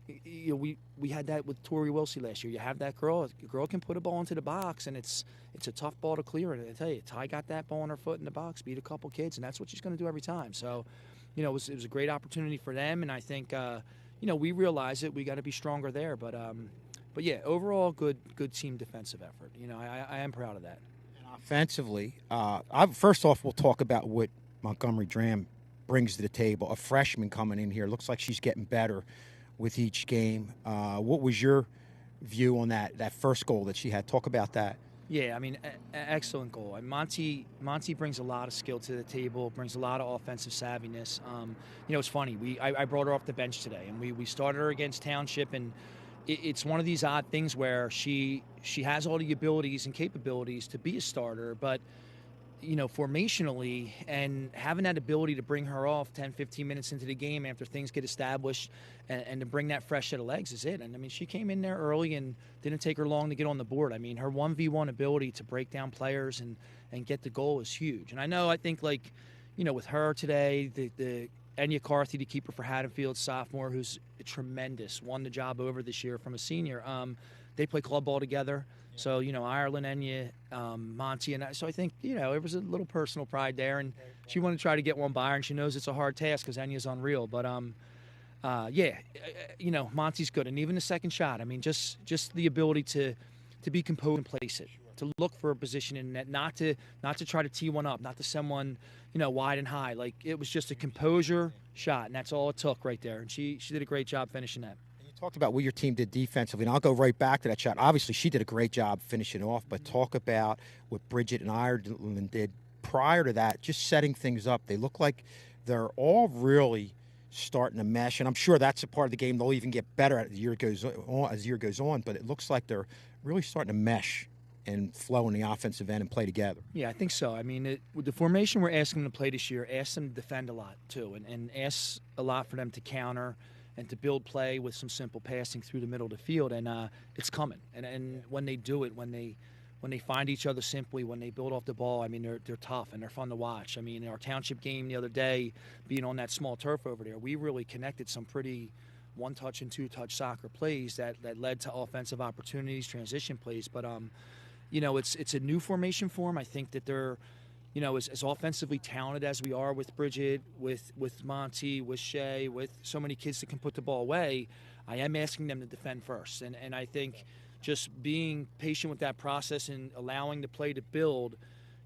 we had that with Tori Wilsey last year. You have that girl. A girl can put a ball into the box, and it's a tough ball to clear. And I tell you, Ty got that ball on her foot in the box, beat a couple kids, and that's what she's going to do every time. So, it was a great opportunity for them, and I think we realize it. We got to be stronger there. But yeah, overall, good team defensive effort. I am proud of that. And offensively, first off, we'll talk about what Montgomery Dram brings to the table. A freshman coming in here, looks like she's getting better with each game. What was your view on that first goal that she had? Talk about that. Yeah, I mean, excellent goal. And Monty brings a lot of skill to the table, brings a lot of offensive savviness. It's funny. I brought her off the bench today, and we started her against Township, and it's one of these odd things where she has all the abilities and capabilities to be a starter, but formationally and having that ability to bring her off 10, 15 minutes into the game after things get established and to bring that fresh set of legs is it. And I mean, she came in there early and didn't take her long to get on the board. I mean, her 1v1 ability to break down players and get the goal is huge. And I think with her today, the Enya Carthy, the keeper for Haddonfield, sophomore, who's tremendous, won the job over this year from a senior. They play club ball together. So, Ireland, Enya, Monty, and so I think, it was a little personal pride there, and she wanted to try to get one by her, and she knows it's a hard task because Enya's unreal. But, Monty's good. And even the second shot, I mean, just the ability to be composed and place it, to look for a position in net, not to try to tee one up, not to send one, wide and high. Like, it was just a composure shot, and that's all it took right there. And she did a great job finishing that. You Talked about what your team did defensively, and I'll go right back to that shot. Obviously, she did a great job finishing off, but talk about what Bridget and Ireland did prior to that, just setting things up. They look like they're all really starting to mesh, and I'm sure that's a part of the game they'll even get better at as the year goes on. But it looks like they're really starting to mesh and flow in the offensive end and play together. Yeah, I think so. I mean, with the formation we're asking them to play this year, ask them to defend a lot too, and ask a lot for them to counter and to build play with some simple passing through the middle of the field, and it's coming. And when they do it, when they find each other simply, when they build off the ball, I mean, they're tough and they're fun to watch. I mean, in our township game the other day, being on that small turf over there, we really connected some pretty one-touch and two-touch soccer plays that led to offensive opportunities, transition plays. But you know, it's a new formation for them. I think that they're, you know, as offensively talented as we are with Bridget, with Monty, with Shay, with so many kids that can put the ball away, I am asking them to defend first. And I think just being patient with that process and allowing the play to build,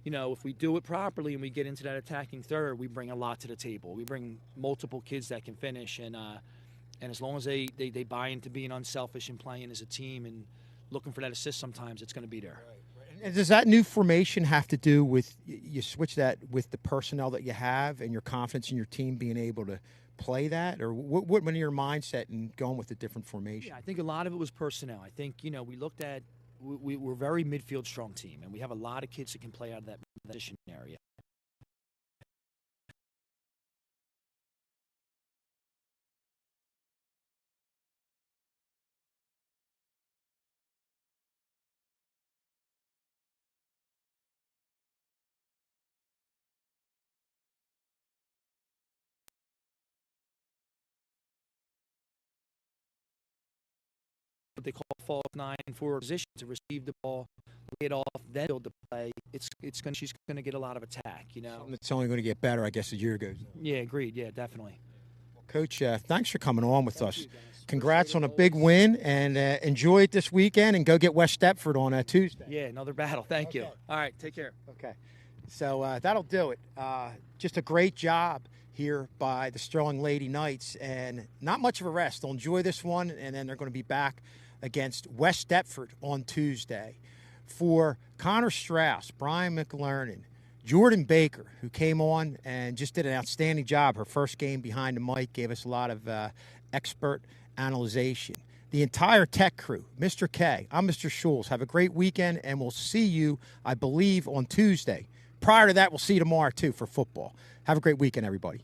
you know, if we do it properly and we get into that attacking third, we bring a lot to the table. We bring multiple kids that can finish. And as long as they buy into being unselfish and playing as a team and looking for that assist sometimes, it's going to be there. Right. And does that new formation have to do with, you switch that with the personnel that you have and your confidence in your team being able to play that? Or what went in your mindset in going with a different formation? Yeah, I think a lot of it was personnel. I think, you know, we looked at, we're a very midfield strong team, and we have a lot of kids that can play out of that position area. What they call false 9 forward position to receive the ball, lay it off, then build the play. She's gonna get a lot of attack, you know. Something that's only going to get better, I guess, as the year goes on. Yeah, agreed. Yeah, definitely. Well, Coach, thanks for coming on with us. Congrats on a big win, and enjoy it this weekend, and go get West Stepford on Tuesday. Yeah, another battle. Thank you. All right, take care. Okay. So that'll do it. Just a great job here by the Sterling Lady Knights, and not much of a rest. They'll enjoy this one, and then they're going to be back against West Stepford on Tuesday. For Connor Strauss, Brian McLernan, Jordan Baker, who came on and just did an outstanding job. Her first game behind the mic, gave us a lot of expert analyzation. The entire tech crew, Mr. K, I'm Mr. Schulz. Have a great weekend, and we'll see you, I believe, on Tuesday. Prior to that, we'll see you tomorrow, too, for football. Have a great weekend, everybody.